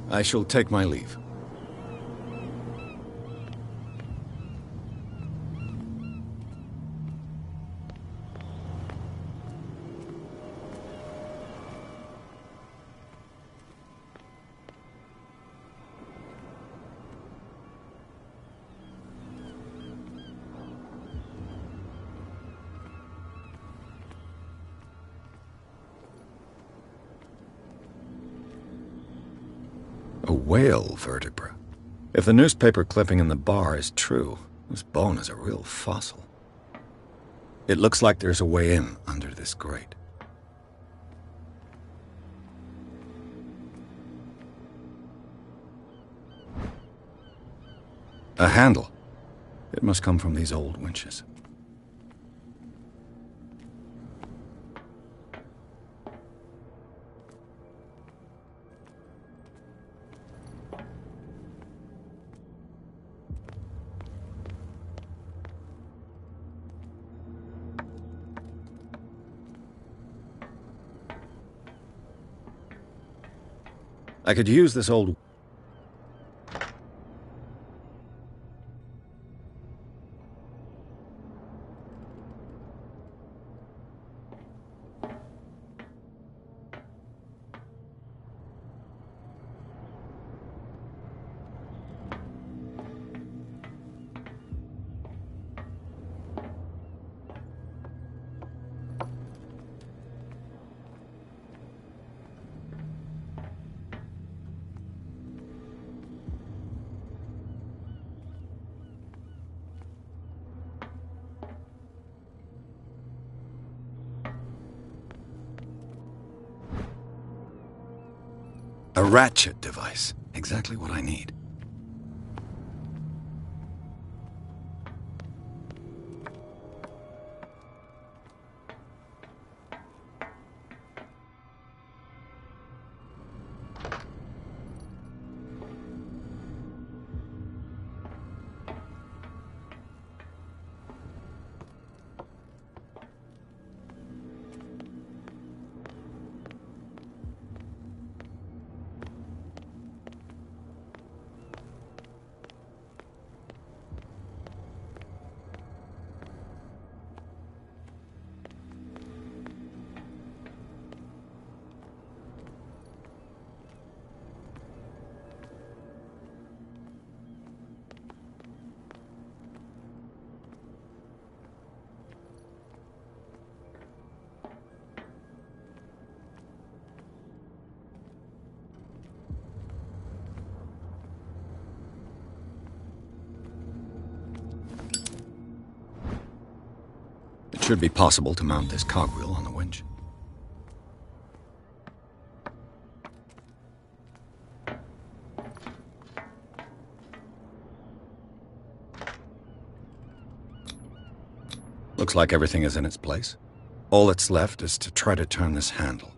I shall take my leave. A whale vertebra. If the newspaper clipping in the bar is true, this bone is a real fossil. It looks like there's a way in under this grate. A handle. It must come from these old winches. I could use this old... A ratchet device. Exactly what I need. It should be possible to mount this cogwheel on the winch. Looks like everything is in its place. All that's left is to try to turn this handle.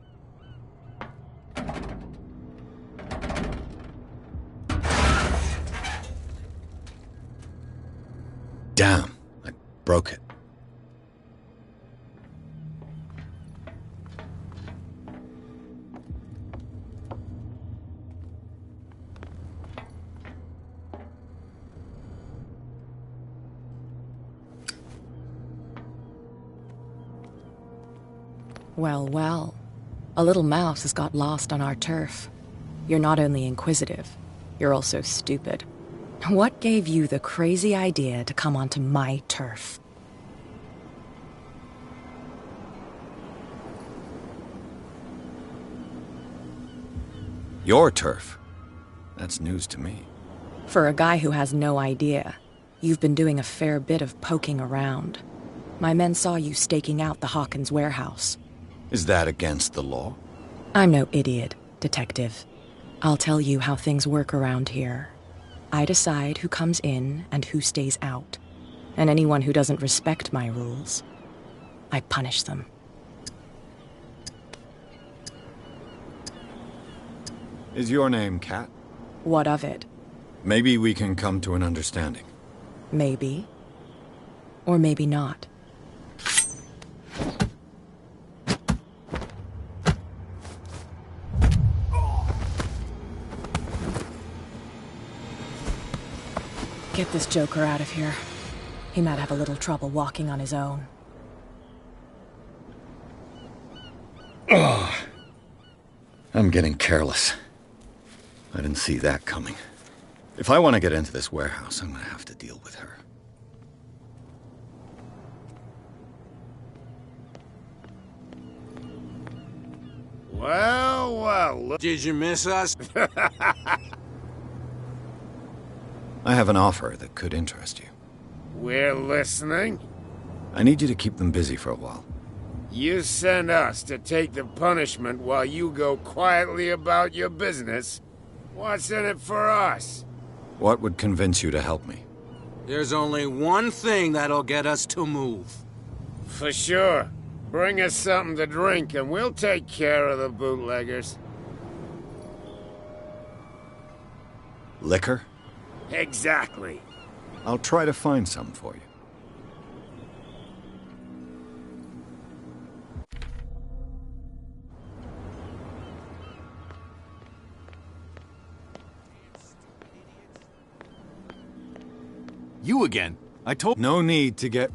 Damn, I broke it. Well, well. A little mouse has got lost on our turf. You're not only inquisitive, you're also stupid. What gave you the crazy idea to come onto my turf? Your turf? That's news to me. For a guy who has no idea, you've been doing a fair bit of poking around. My men saw you staking out the Hawkins warehouse. Is that against the law? I'm no idiot, Detective. I'll tell you how things work around here. I decide who comes in and who stays out. And anyone who doesn't respect my rules, I punish them. Is your name Kat? What of it? Maybe we can come to an understanding. Maybe. Or maybe not. Get this joker out of here. He might have a little trouble walking on his own. Ugh. I'm getting careless. I didn't see that coming. If I want to get into this warehouse, I'm going to have to deal with her. Well, well. Did you miss us? I have an offer that could interest you. We're listening. I need you to keep them busy for a while. You send us to take the punishment while you go quietly about your business. What's in it for us? What would convince you to help me? There's only one thing that'll get us to move. For sure. Bring us something to drink and we'll take care of the bootleggers. Liquor? Exactly. I'll try to find some for you. You again. I told... No need to get...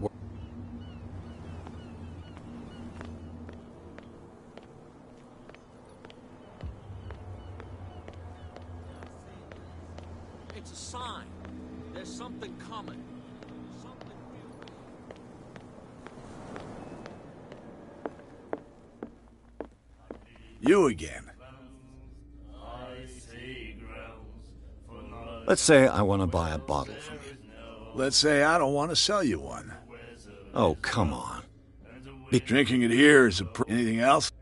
It's a sign. There's something coming. Something You again. Let's say I want to buy a bottle from you. Let's say I don't want to sell you one. Oh, come on. Drinking it here is anything else?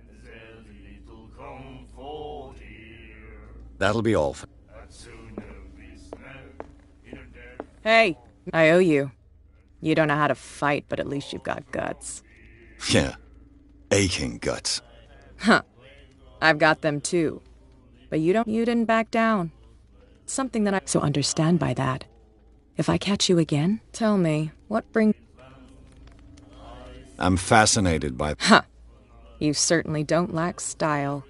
That'll be all for... Hey, I owe you. You don't know how to fight, but at least you've got guts. Yeah. Aching guts. Huh. I've got them too. But you didn't back down. Something that I so understand by that. If I catch you again, tell me, what brings... I'm fascinated by... Huh. You certainly don't lack style.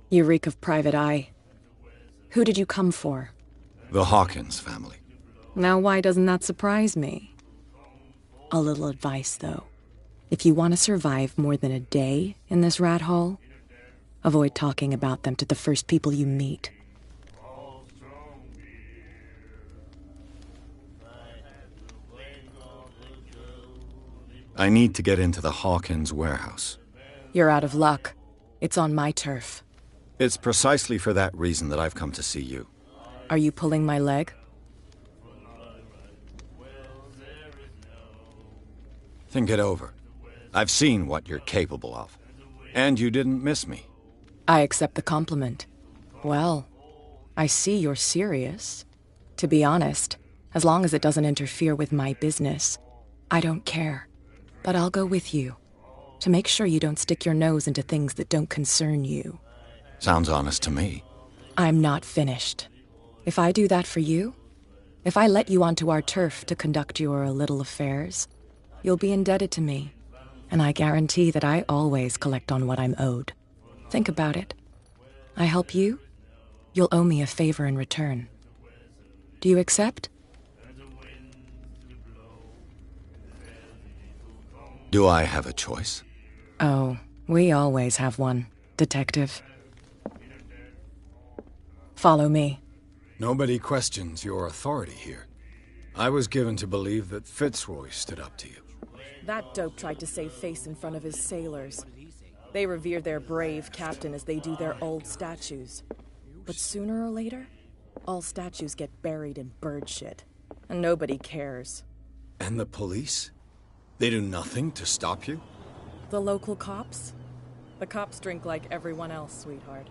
You reek of private eye. Who did you come for? The Hawkins family. Now why doesn't that surprise me? A little advice, though. If you want to survive more than a day in this rat hole, avoid talking about them to the first people you meet. I need to get into the Hawkins warehouse. You're out of luck. It's on my turf. It's precisely for that reason that I've come to see you. Are you pulling my leg? Think it over. I've seen what you're capable of. And you didn't miss me. I accept the compliment. Well, I see you're serious. To be honest, as long as it doesn't interfere with my business, I don't care. But I'll go with you, to make sure you don't stick your nose into things that don't concern you. Sounds honest to me. I'm not finished. If I do that for you, if I let you onto our turf to conduct your little affairs, you'll be indebted to me, and I guarantee that I always collect on what I'm owed. Think about it. I help you, you'll owe me a favor in return. Do you accept? Do I have a choice? Oh, we always have one, Detective. Follow me. Nobody questions your authority here. I was given to believe that Fitzroy stood up to you. That dope tried to save face in front of his sailors. They revere their brave captain as they do their old statues. But sooner or later, all statues get buried in bird shit. And nobody cares. And the police? They do nothing to stop you? The local cops? The cops drink like everyone else, sweetheart.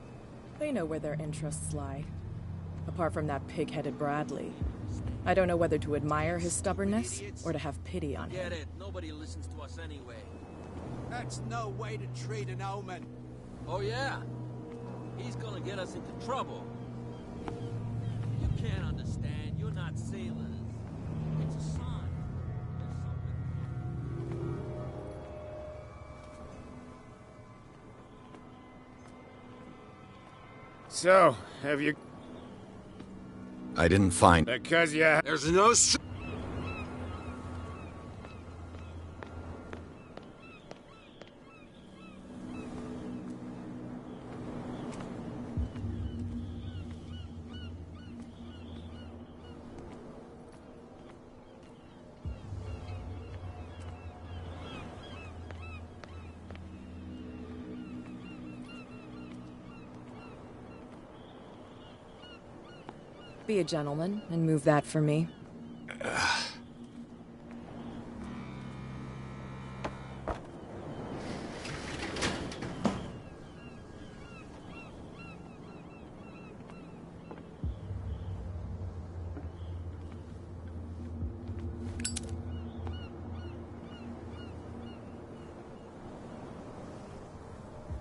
They know where their interests lie. Apart from that pig-headed Bradley. I don't know whether to admire his stubbornness or to have pity on him. Get it. Nobody listens to us anyway. That's no way to treat an omen. Oh, yeah? He's gonna get us into trouble. You can't understand. You're not sailors. It's a sign. So, have you... I didn't find... Because you... There's no... Be a gentleman and move that for me.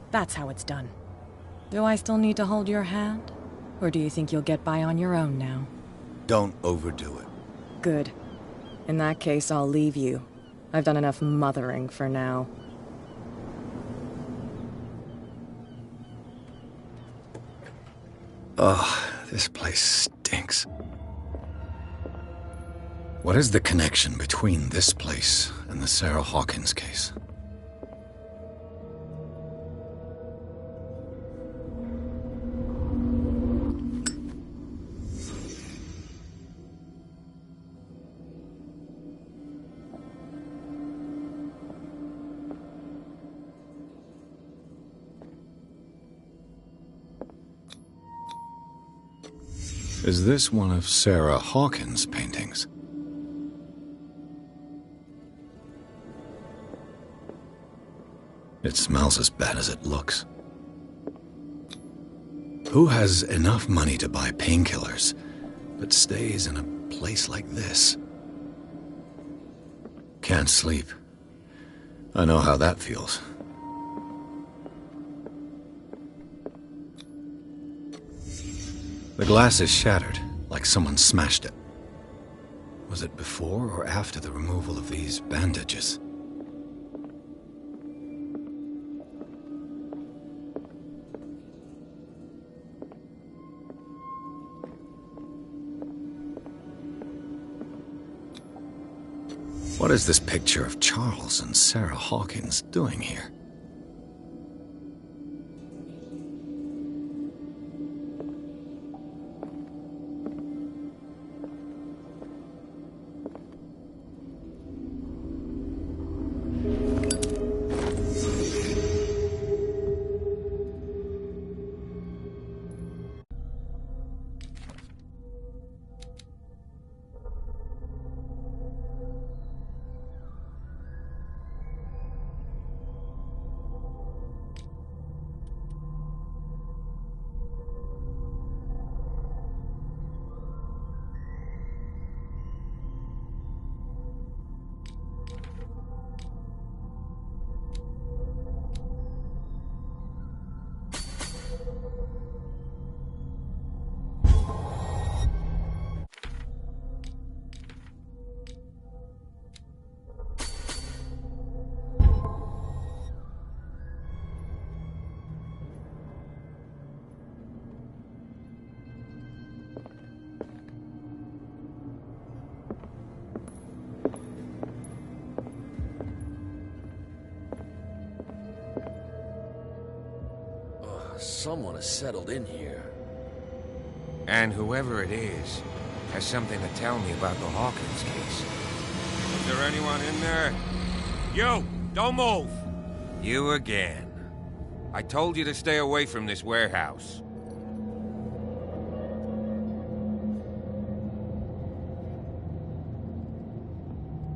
That's how it's done. Do I still need to hold your hand? Or do you think you'll get by on your own now? Don't overdo it. Good. In that case, I'll leave you. I've done enough mothering for now. Ugh, this place stinks. What is the connection between this place and the Sarah Hawkins case? Is this one of Sarah Hawkins' paintings? It smells as bad as it looks. Who has enough money to buy painkillers, but stays in a place like this? Can't sleep. I know how that feels. The glass is shattered, like someone smashed it. Was it before or after the removal of these bandages? What is this picture of Charles and Sarah Hawkins doing here? Someone has settled in here. And whoever it is has something to tell me about the Hawkins case. Is there anyone in there? You! Don't move! You again. I told you to stay away from this warehouse.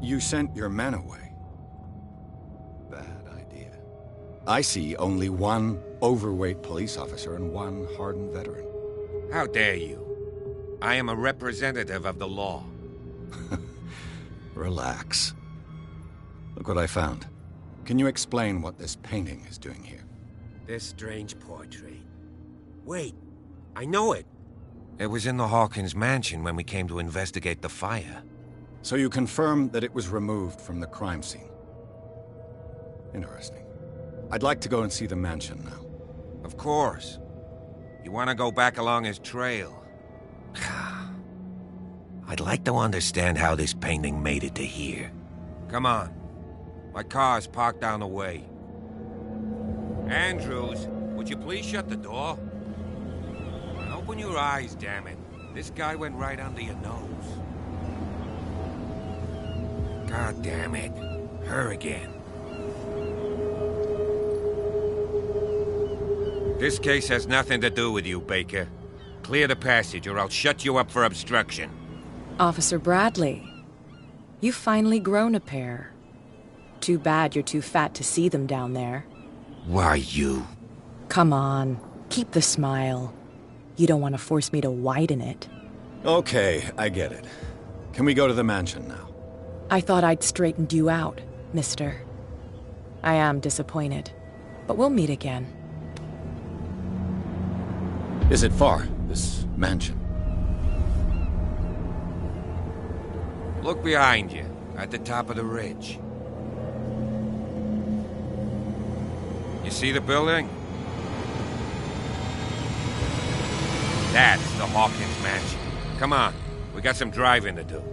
You sent your men away. Bad idea. I see only one overweight police officer and one hardened veteran. How dare you? I am a representative of the law. Relax. Look what I found. Can you explain what this painting is doing here? This strange portrait. Wait, I know it. It was in the Hawkins mansion when we came to investigate the fire. So you confirm that it was removed from the crime scene. Interesting. I'd like to go and see the mansion now. Of course. You want to go back along his trail? I'd like to understand how this painting made it to here. Come on. My car's parked down the way. Andrews, would you please shut the door? And open your eyes, damn it. This guy went right under your nose. God damn it. Her again. This case has nothing to do with you, Baker. Clear the passage or I'll shut you up for obstruction. Officer Bradley, you've finally grown a pair. Too bad you're too fat to see them down there. Why, you? Come on, keep the smile. You don't want to force me to widen it. Okay, I get it. Can we go to the mansion now? I thought I'd straightened you out, mister. I am disappointed, but we'll meet again. Is it far, this mansion? Look behind you, at the top of the ridge. You see the building? That's the Hawkins mansion. Come on, we got some driving to do.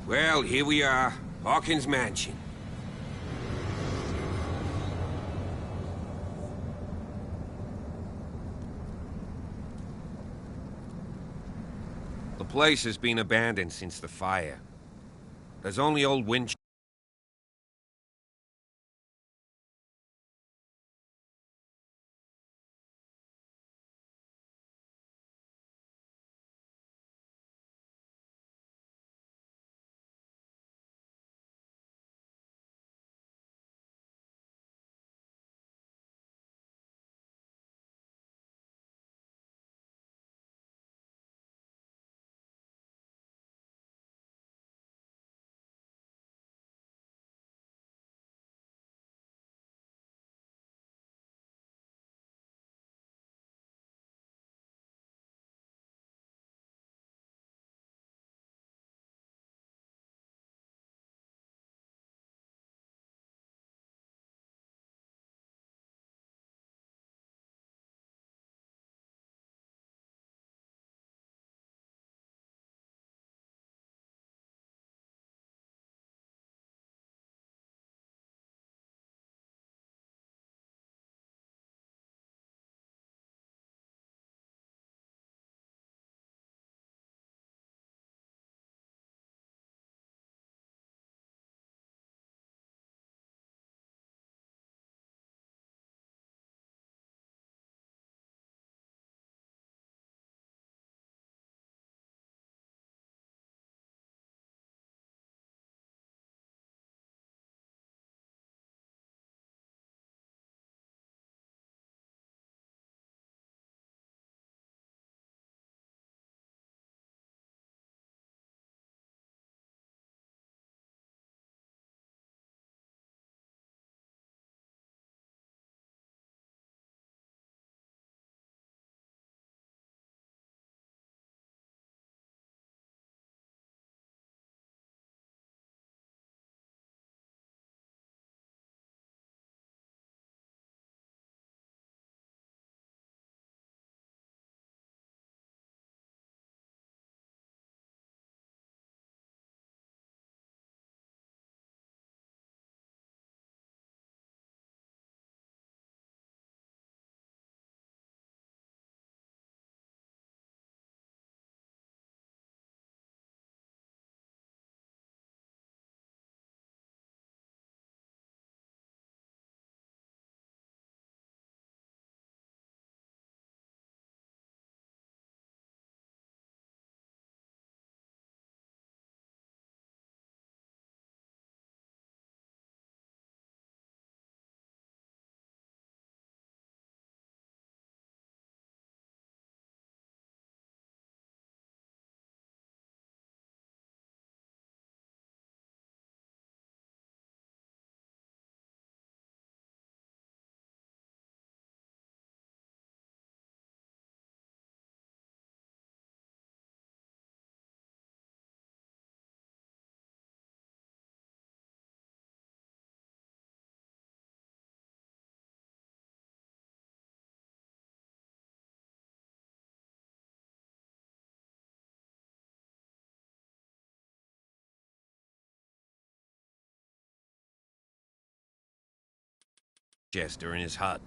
Well, here we are. Hawkins Mansion. The place has been abandoned since the fire. There's only old wind Chester in his hut.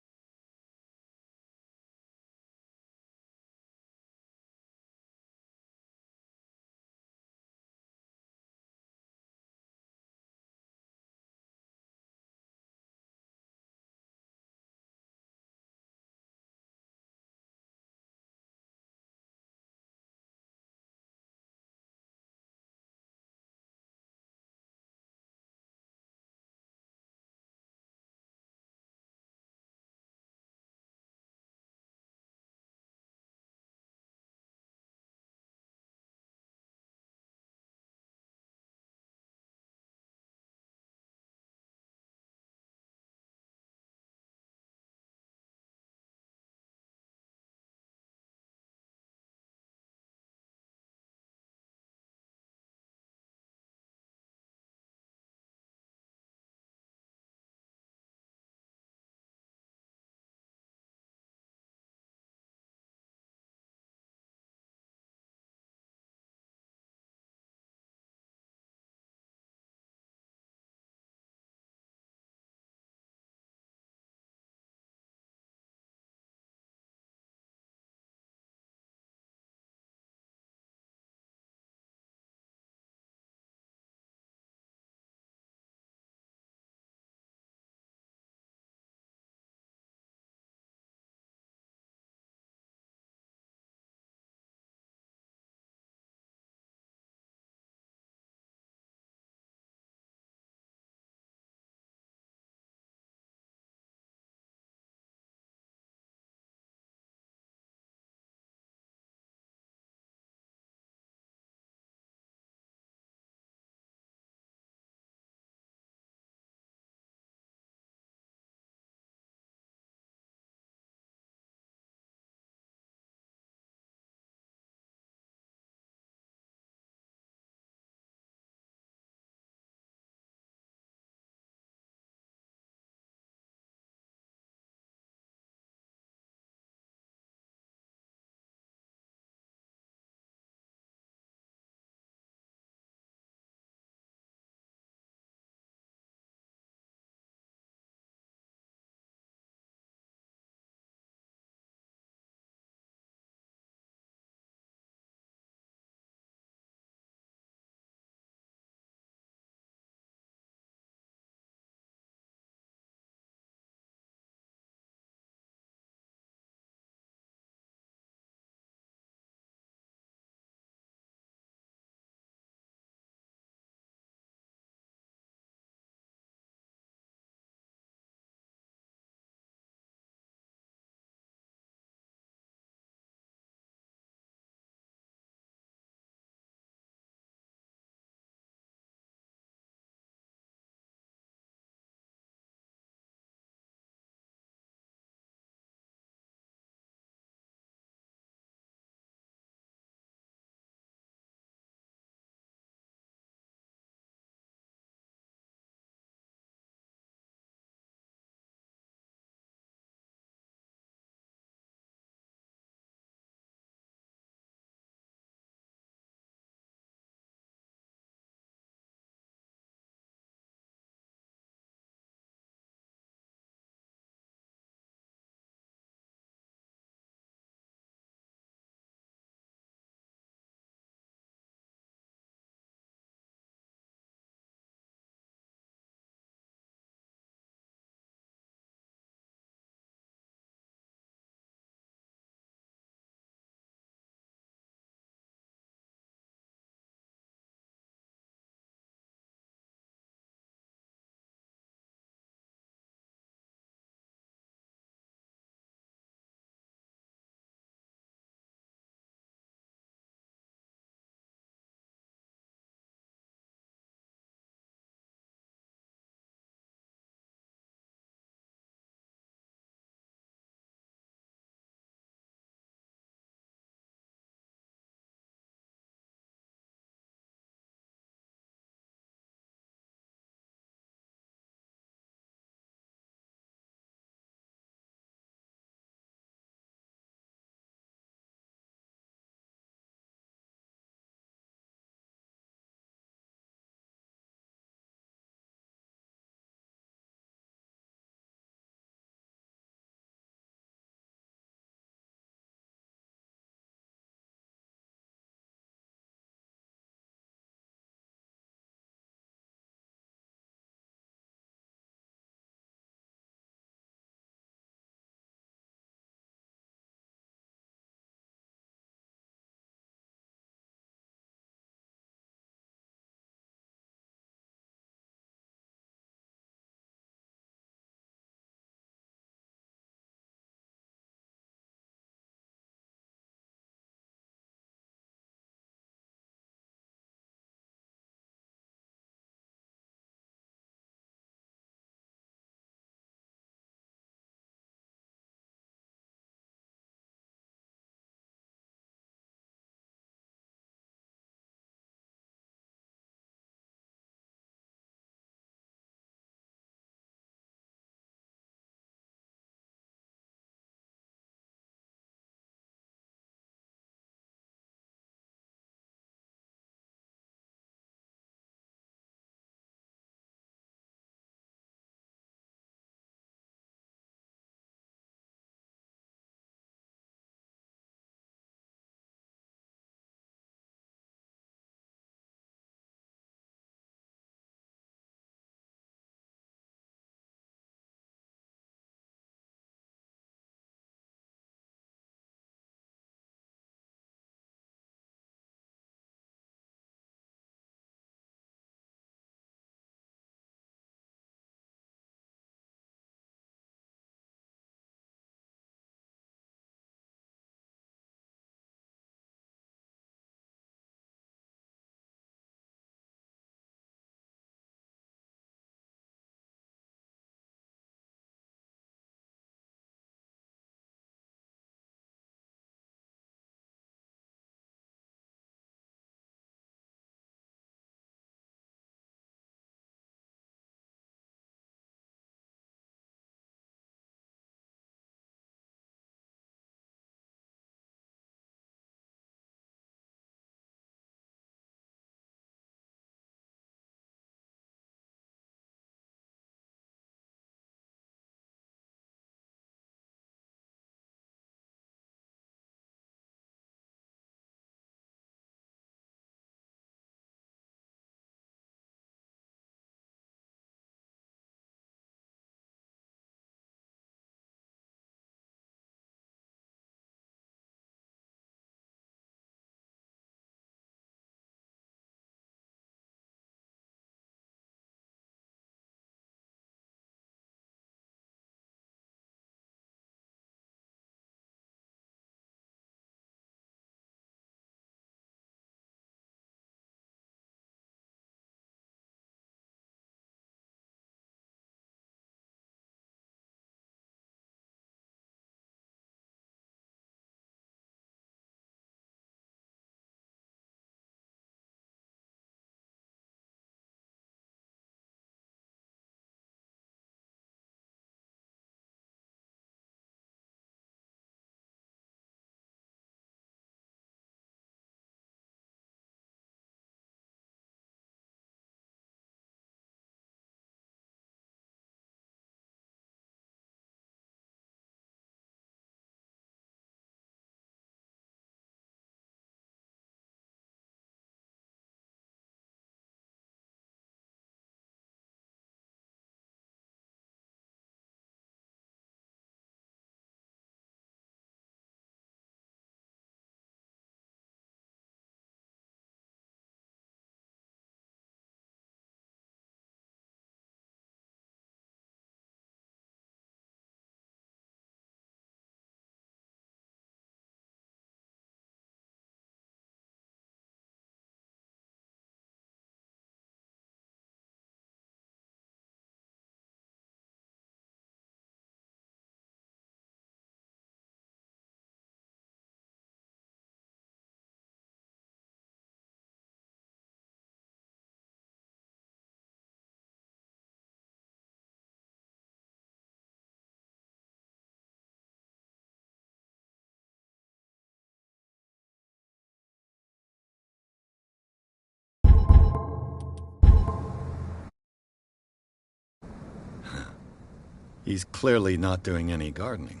He's clearly not doing any gardening.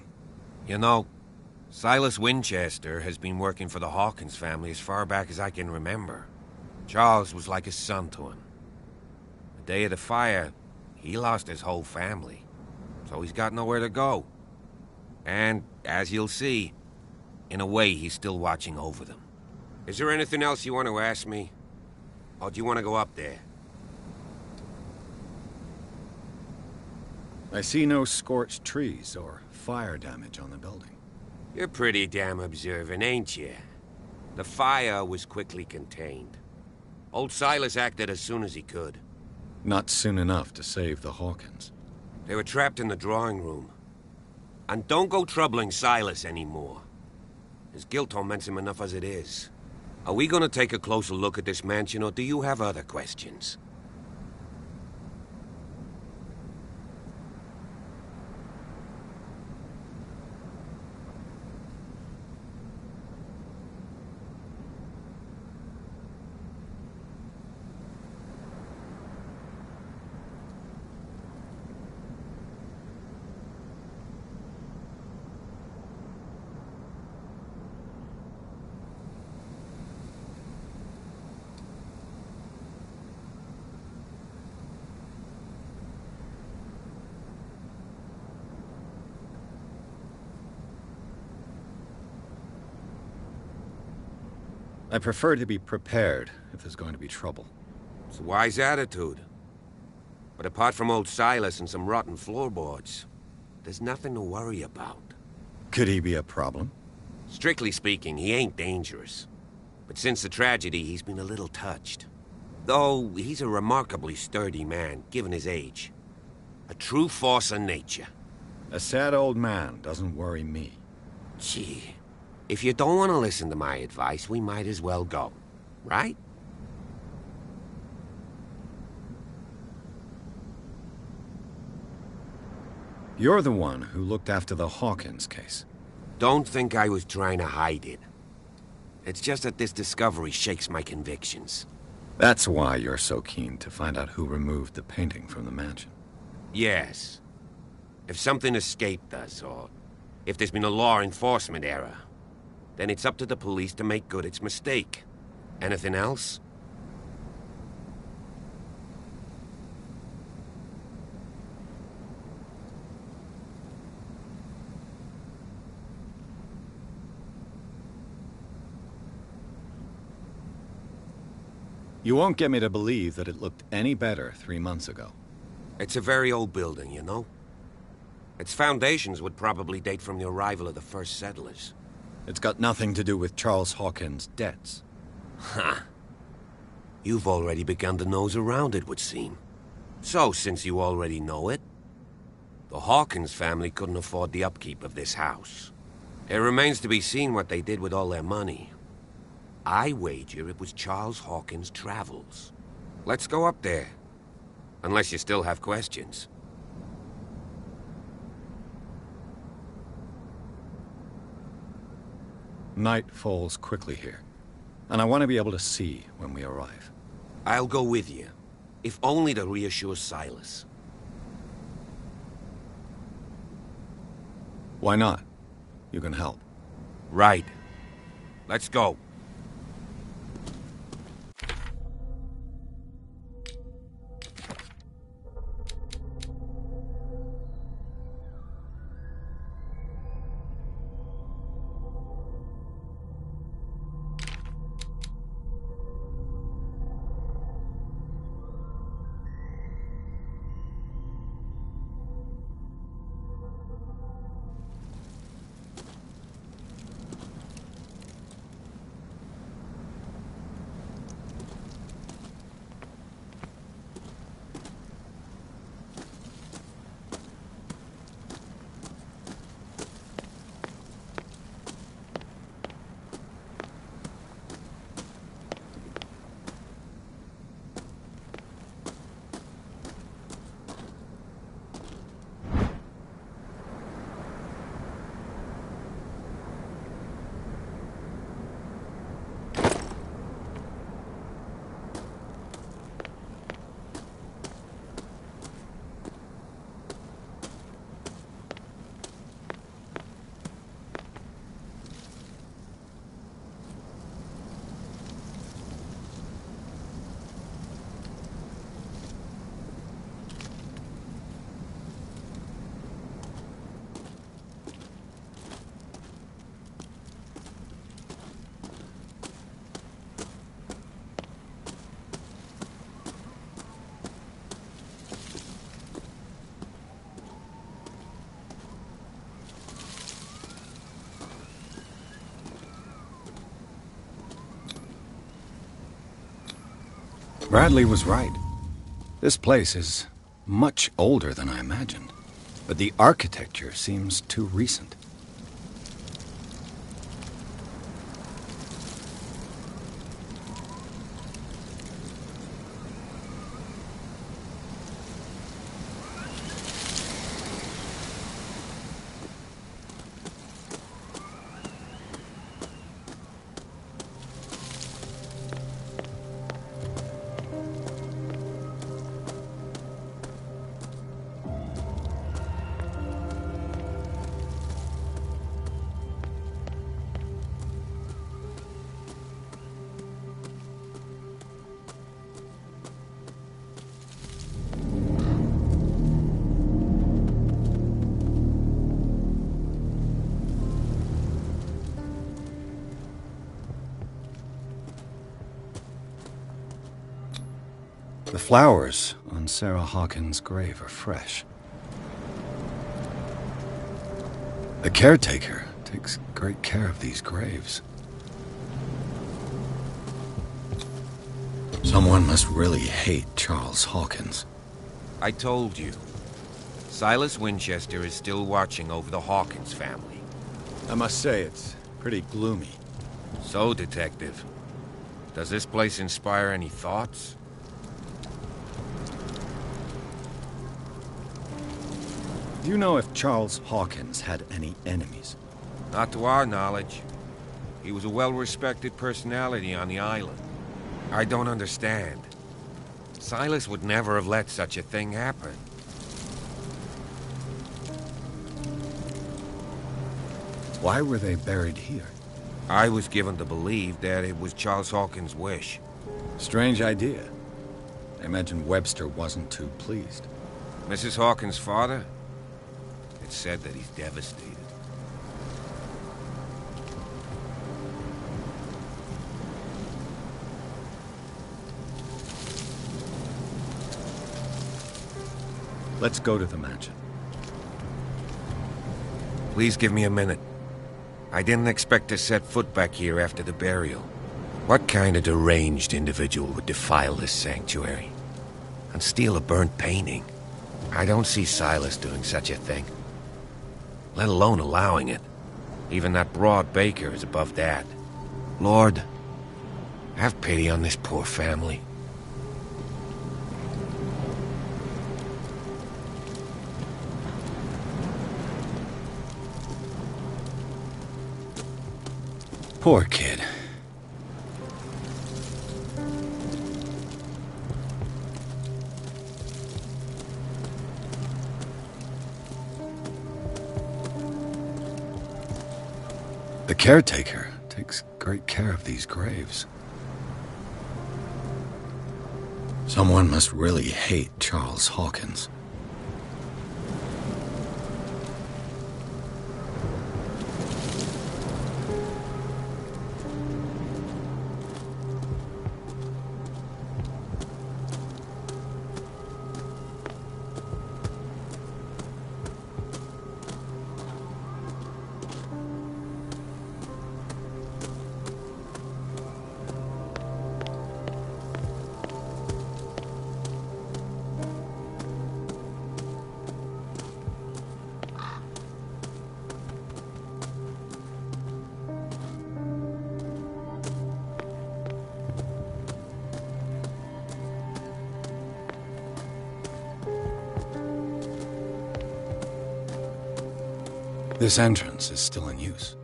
You know, Silas Winchester has been working for the Hawkins family as far back as I can remember. Charles was like a son to him. The day of the fire, he lost his whole family, so he's got nowhere to go. And, as you'll see, in a way, he's still watching over them. Is there anything else you want to ask me? Or do you want to go up there? I see no scorched trees or fire damage on the building. You're pretty damn observant, ain't you? The fire was quickly contained. Old Silas acted as soon as he could. Not soon enough to save the Hawkins. They were trapped in the drawing room. And don't go troubling Silas anymore. His guilt torments him enough as it is. Are we gonna take a closer look at this mansion, or do you have other questions? I prefer to be prepared if there's going to be trouble. It's a wise attitude. But apart from old Silas and some rotten floorboards, there's nothing to worry about. Could he be a problem? Strictly speaking, he ain't dangerous. But since the tragedy, he's been a little touched. Though, he's a remarkably sturdy man, given his age. A true force of nature. A sad old man doesn't worry me. Gee, if you don't want to listen to my advice, we might as well go. Right? You're the one who looked after the Hawkins case. Don't think I was trying to hide it. It's just that this discovery shakes my convictions. That's why you're so keen to find out who removed the painting from the mansion. Yes. If something escaped us, or if there's been a law enforcement error, then it's up to the police to make good its mistake. Anything else? You won't get me to believe that it looked any better 3 months ago. It's a very old building, you know? Its foundations would probably date from the arrival of the first settlers. It's got nothing to do with Charles Hawkins' debts. Huh. You've already begun to nose around, it would seem. So, since you already know it, the Hawkins family couldn't afford the upkeep of this house. It remains to be seen what they did with all their money. I wager it was Charles Hawkins' travels. Let's go up there. Unless you still have questions. Night falls quickly here, and I want to be able to see when we arrive. I'll go with you, if only to reassure Silas. Why not? You can help. Right. Let's go. Bradley was right. This place is much older than I imagined, but the architecture seems too recent. The flowers on Sarah Hawkins' grave are fresh. The caretaker takes great care of these graves. Someone must really hate Charles Hawkins. I told you. Silas Winchester is still watching over the Hawkins family. I must say, it's pretty gloomy. So, Detective, does this place inspire any thoughts? Do you know if Charles Hawkins had any enemies? Not to our knowledge. He was a well-respected personality on the island. I don't understand. Silas would never have let such a thing happen. Why were they buried here? I was given to believe that it was Charles Hawkins' wish. Strange idea. I imagine Webster wasn't too pleased. Mrs. Hawkins' father? It's said that he's devastated. Let's go to the mansion. Please give me a minute. I didn't expect to set foot back here after the burial. What kind of deranged individual would defile this sanctuary? And steal a burnt painting? I don't see Silas doing such a thing. Let alone allowing it. Even that broad baker is above that. Lord, have pity on this poor family. Poor kid. The caretaker takes great care of these graves. Someone must really hate Charles Hawkins. This entrance is still in use.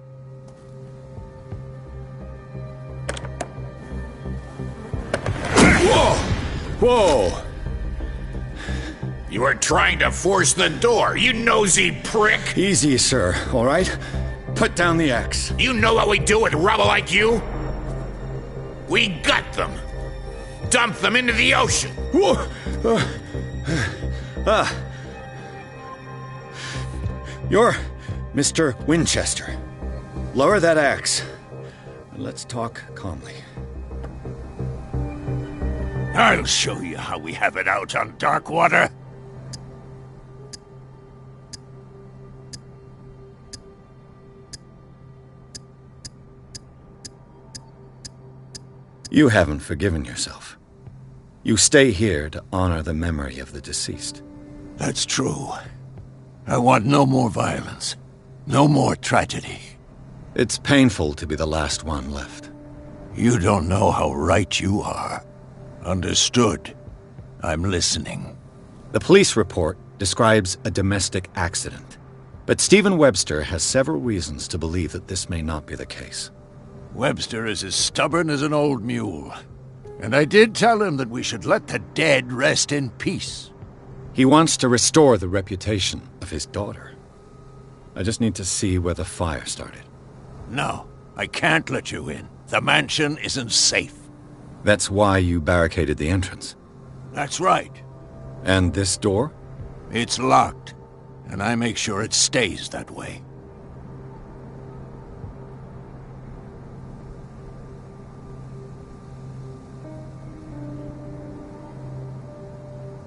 Whoa! Whoa! You were trying to force the door, you nosy prick! Easy, sir, all right? Put down the axe. You know what we do with rubble like you? We gut them. Dump them into the ocean. Whoa! You're Mr. Winchester. Lower that axe. And let's talk calmly. I'll show you how we have it out on Darkwater. You haven't forgiven yourself. You stay here to honor the memory of the deceased. That's true. I want no more violence. No more tragedy. It's painful to be the last one left. You don't know how right you are. Understood. I'm listening. The police report describes a domestic accident, but Stephen Webster has several reasons to believe that this may not be the case. Webster is as stubborn as an old mule. And I did tell him that we should let the dead rest in peace. He wants to restore the reputation of his daughter. I just need to see where the fire started. No, I can't let you in. The mansion isn't safe. That's why you barricaded the entrance. That's right. And this door? It's locked, and I make sure it stays that way.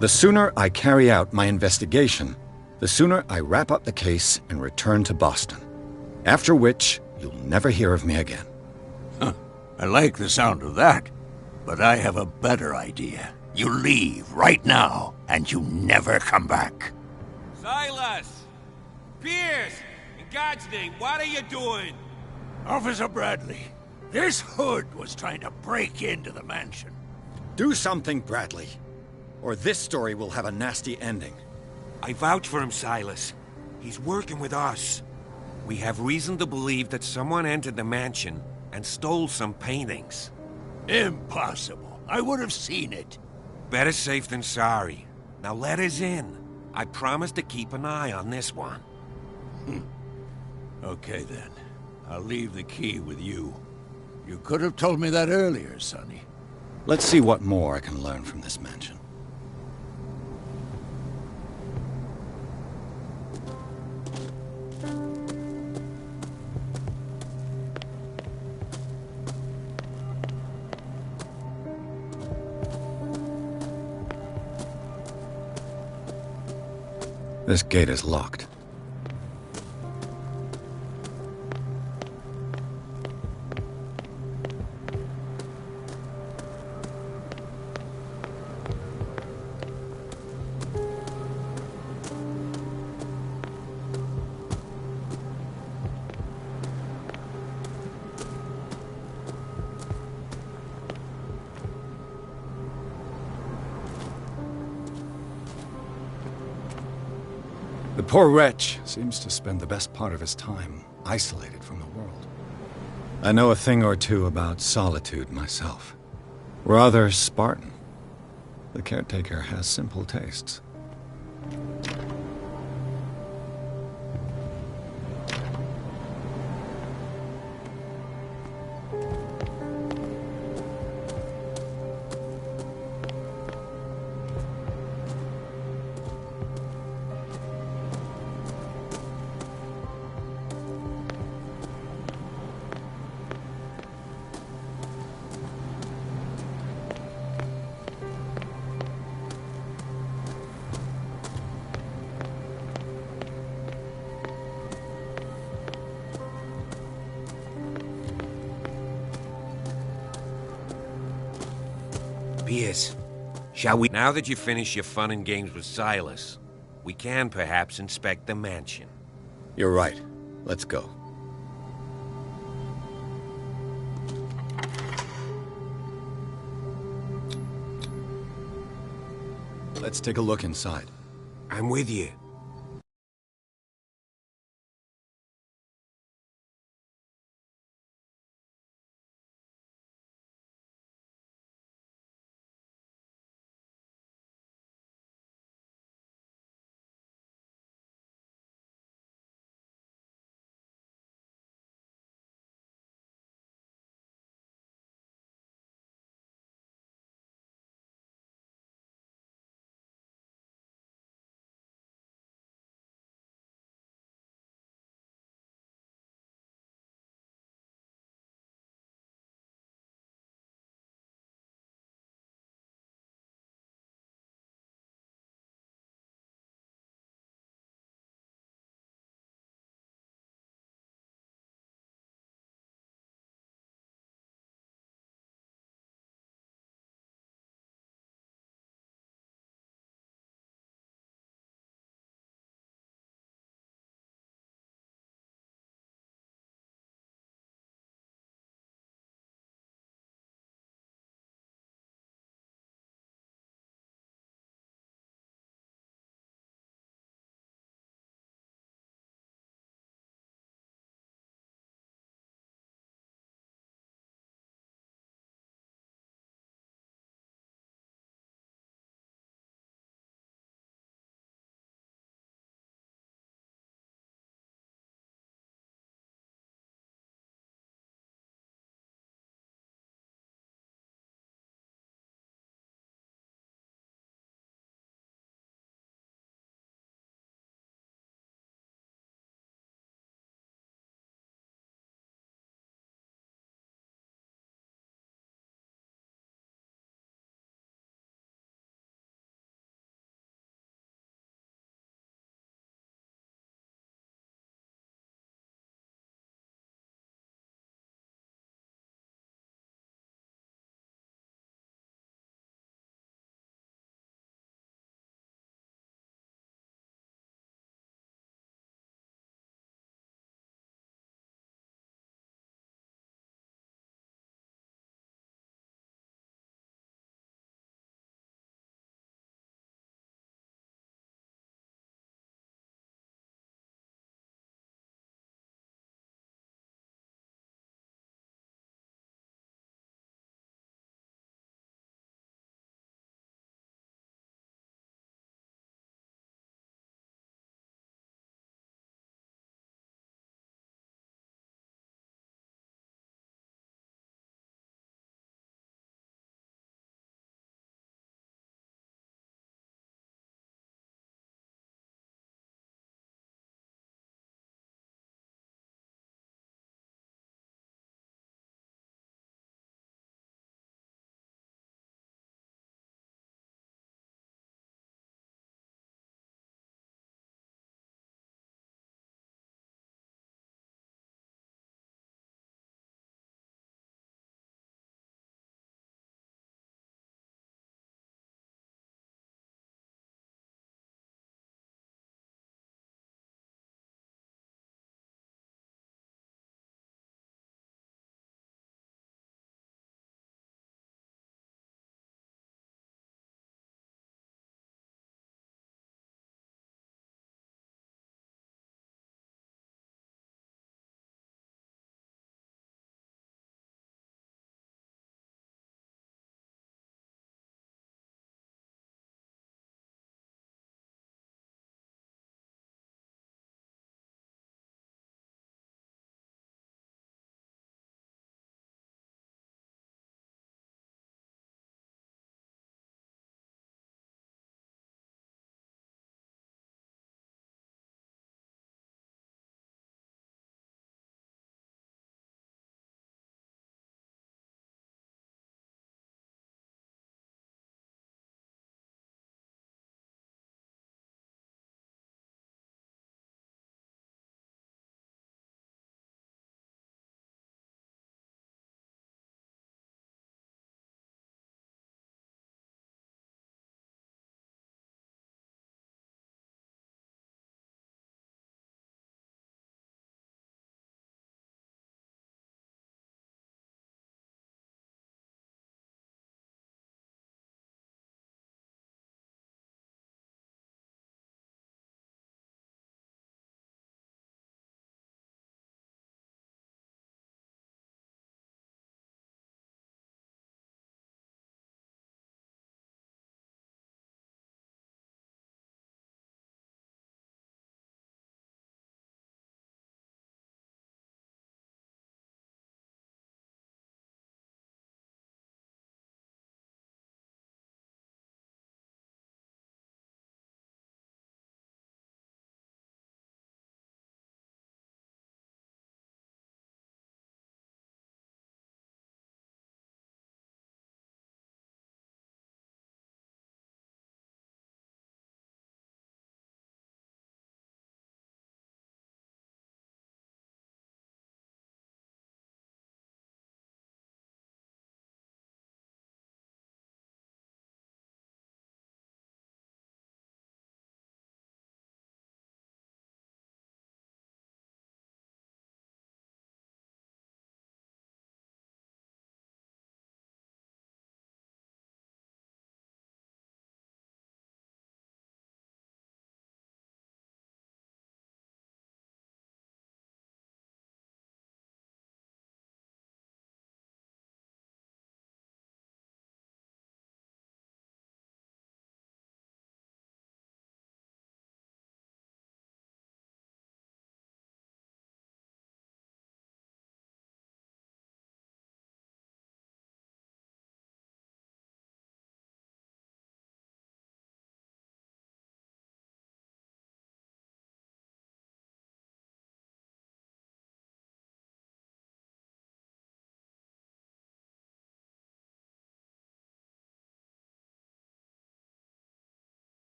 The sooner I carry out my investigation, the sooner I wrap up the case and return to Boston. After which, you'll never hear of me again. Huh. I like the sound of that, but I have a better idea. You leave right now, and you never come back. Silas! Pierce! In God's name, what are you doing? Officer Bradley, this hood was trying to break into the mansion. Do something, Bradley, or this story will have a nasty ending. I vouch for him, Silas. He's working with us. We have reason to believe that someone entered the mansion and stole some paintings. Impossible. I would have seen it. Better safe than sorry. Now let us in. I promise to keep an eye on this one. Okay then. I'll leave the key with you. You could have told me that earlier, Sonny. Let's see what more I can learn from this mansion. This gate is locked. The poor wretch seems to spend the best part of his time isolated from the world. I know a thing or two about solitude myself. Rather Spartan. The caretaker has simple tastes. Pierce, shall we... Now that you've finished your fun and games with Silas, we can perhaps inspect the mansion. You're right. Let's go. Let's take a look inside. I'm with you.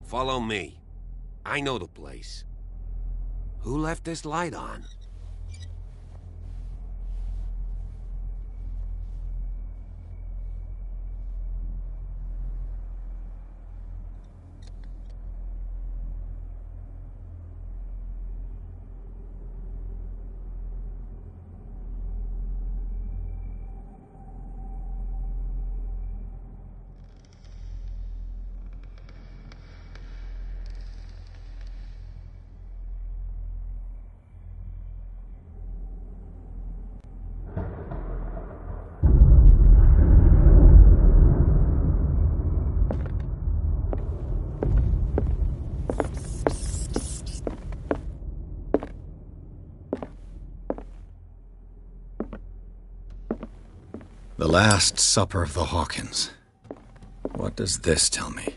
Follow me. I know the place. Who left this light on? The Last Supper of the Hawkins. What does this tell me?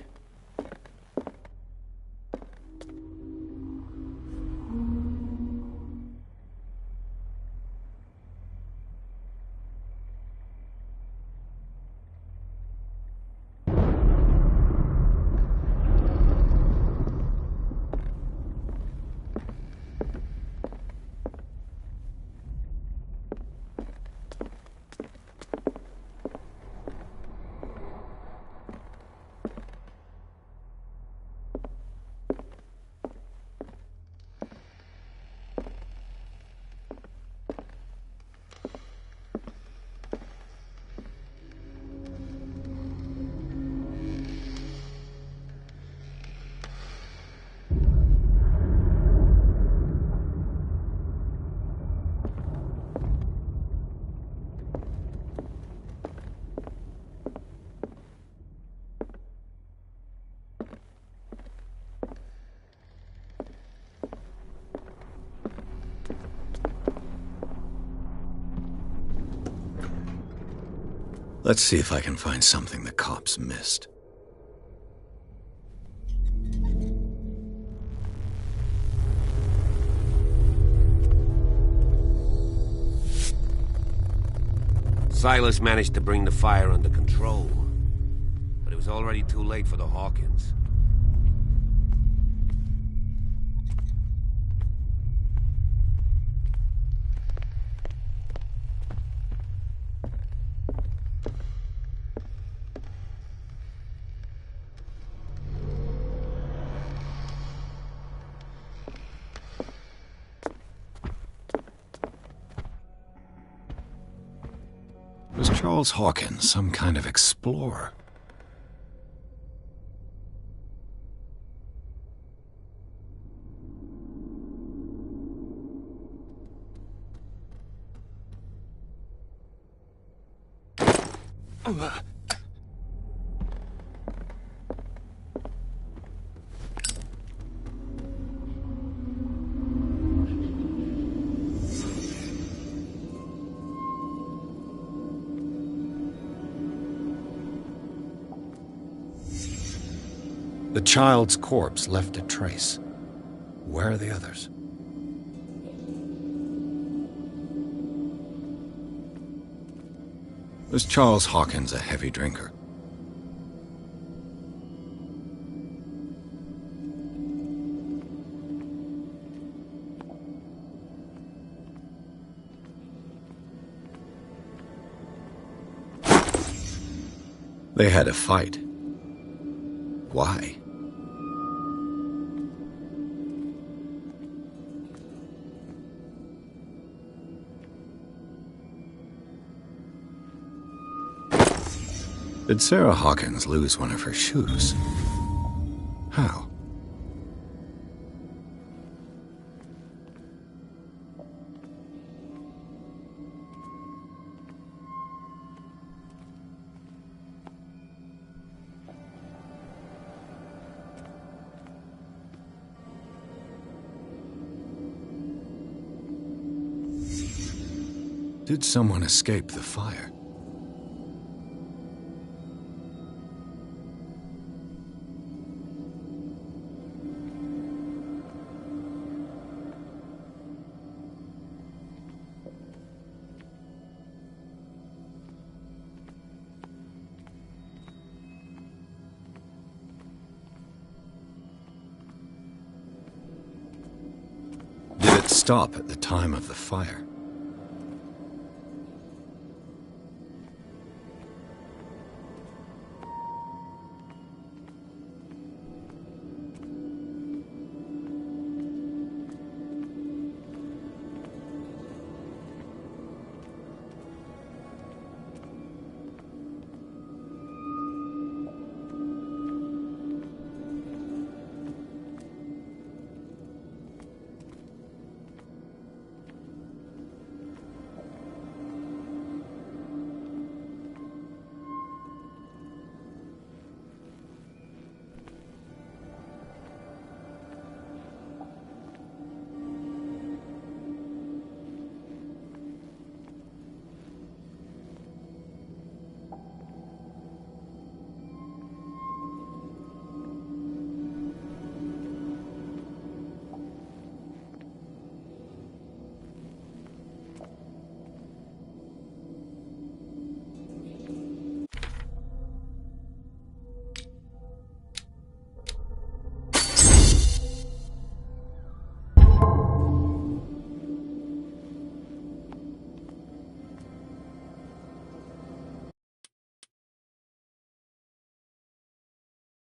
Let's see if I can find something the cops missed. Silas managed to bring the fire under control, but it was already too late for the Hawkins. Was Charles Hawkins some kind of explorer? The child's corpse left a trace. Where are the others? Was Charles Hawkins a heavy drinker? They had a fight. Why? Did Sarah Hawkins lose one of her shoes? How? Did someone escape the fire? stop at the time of the fire.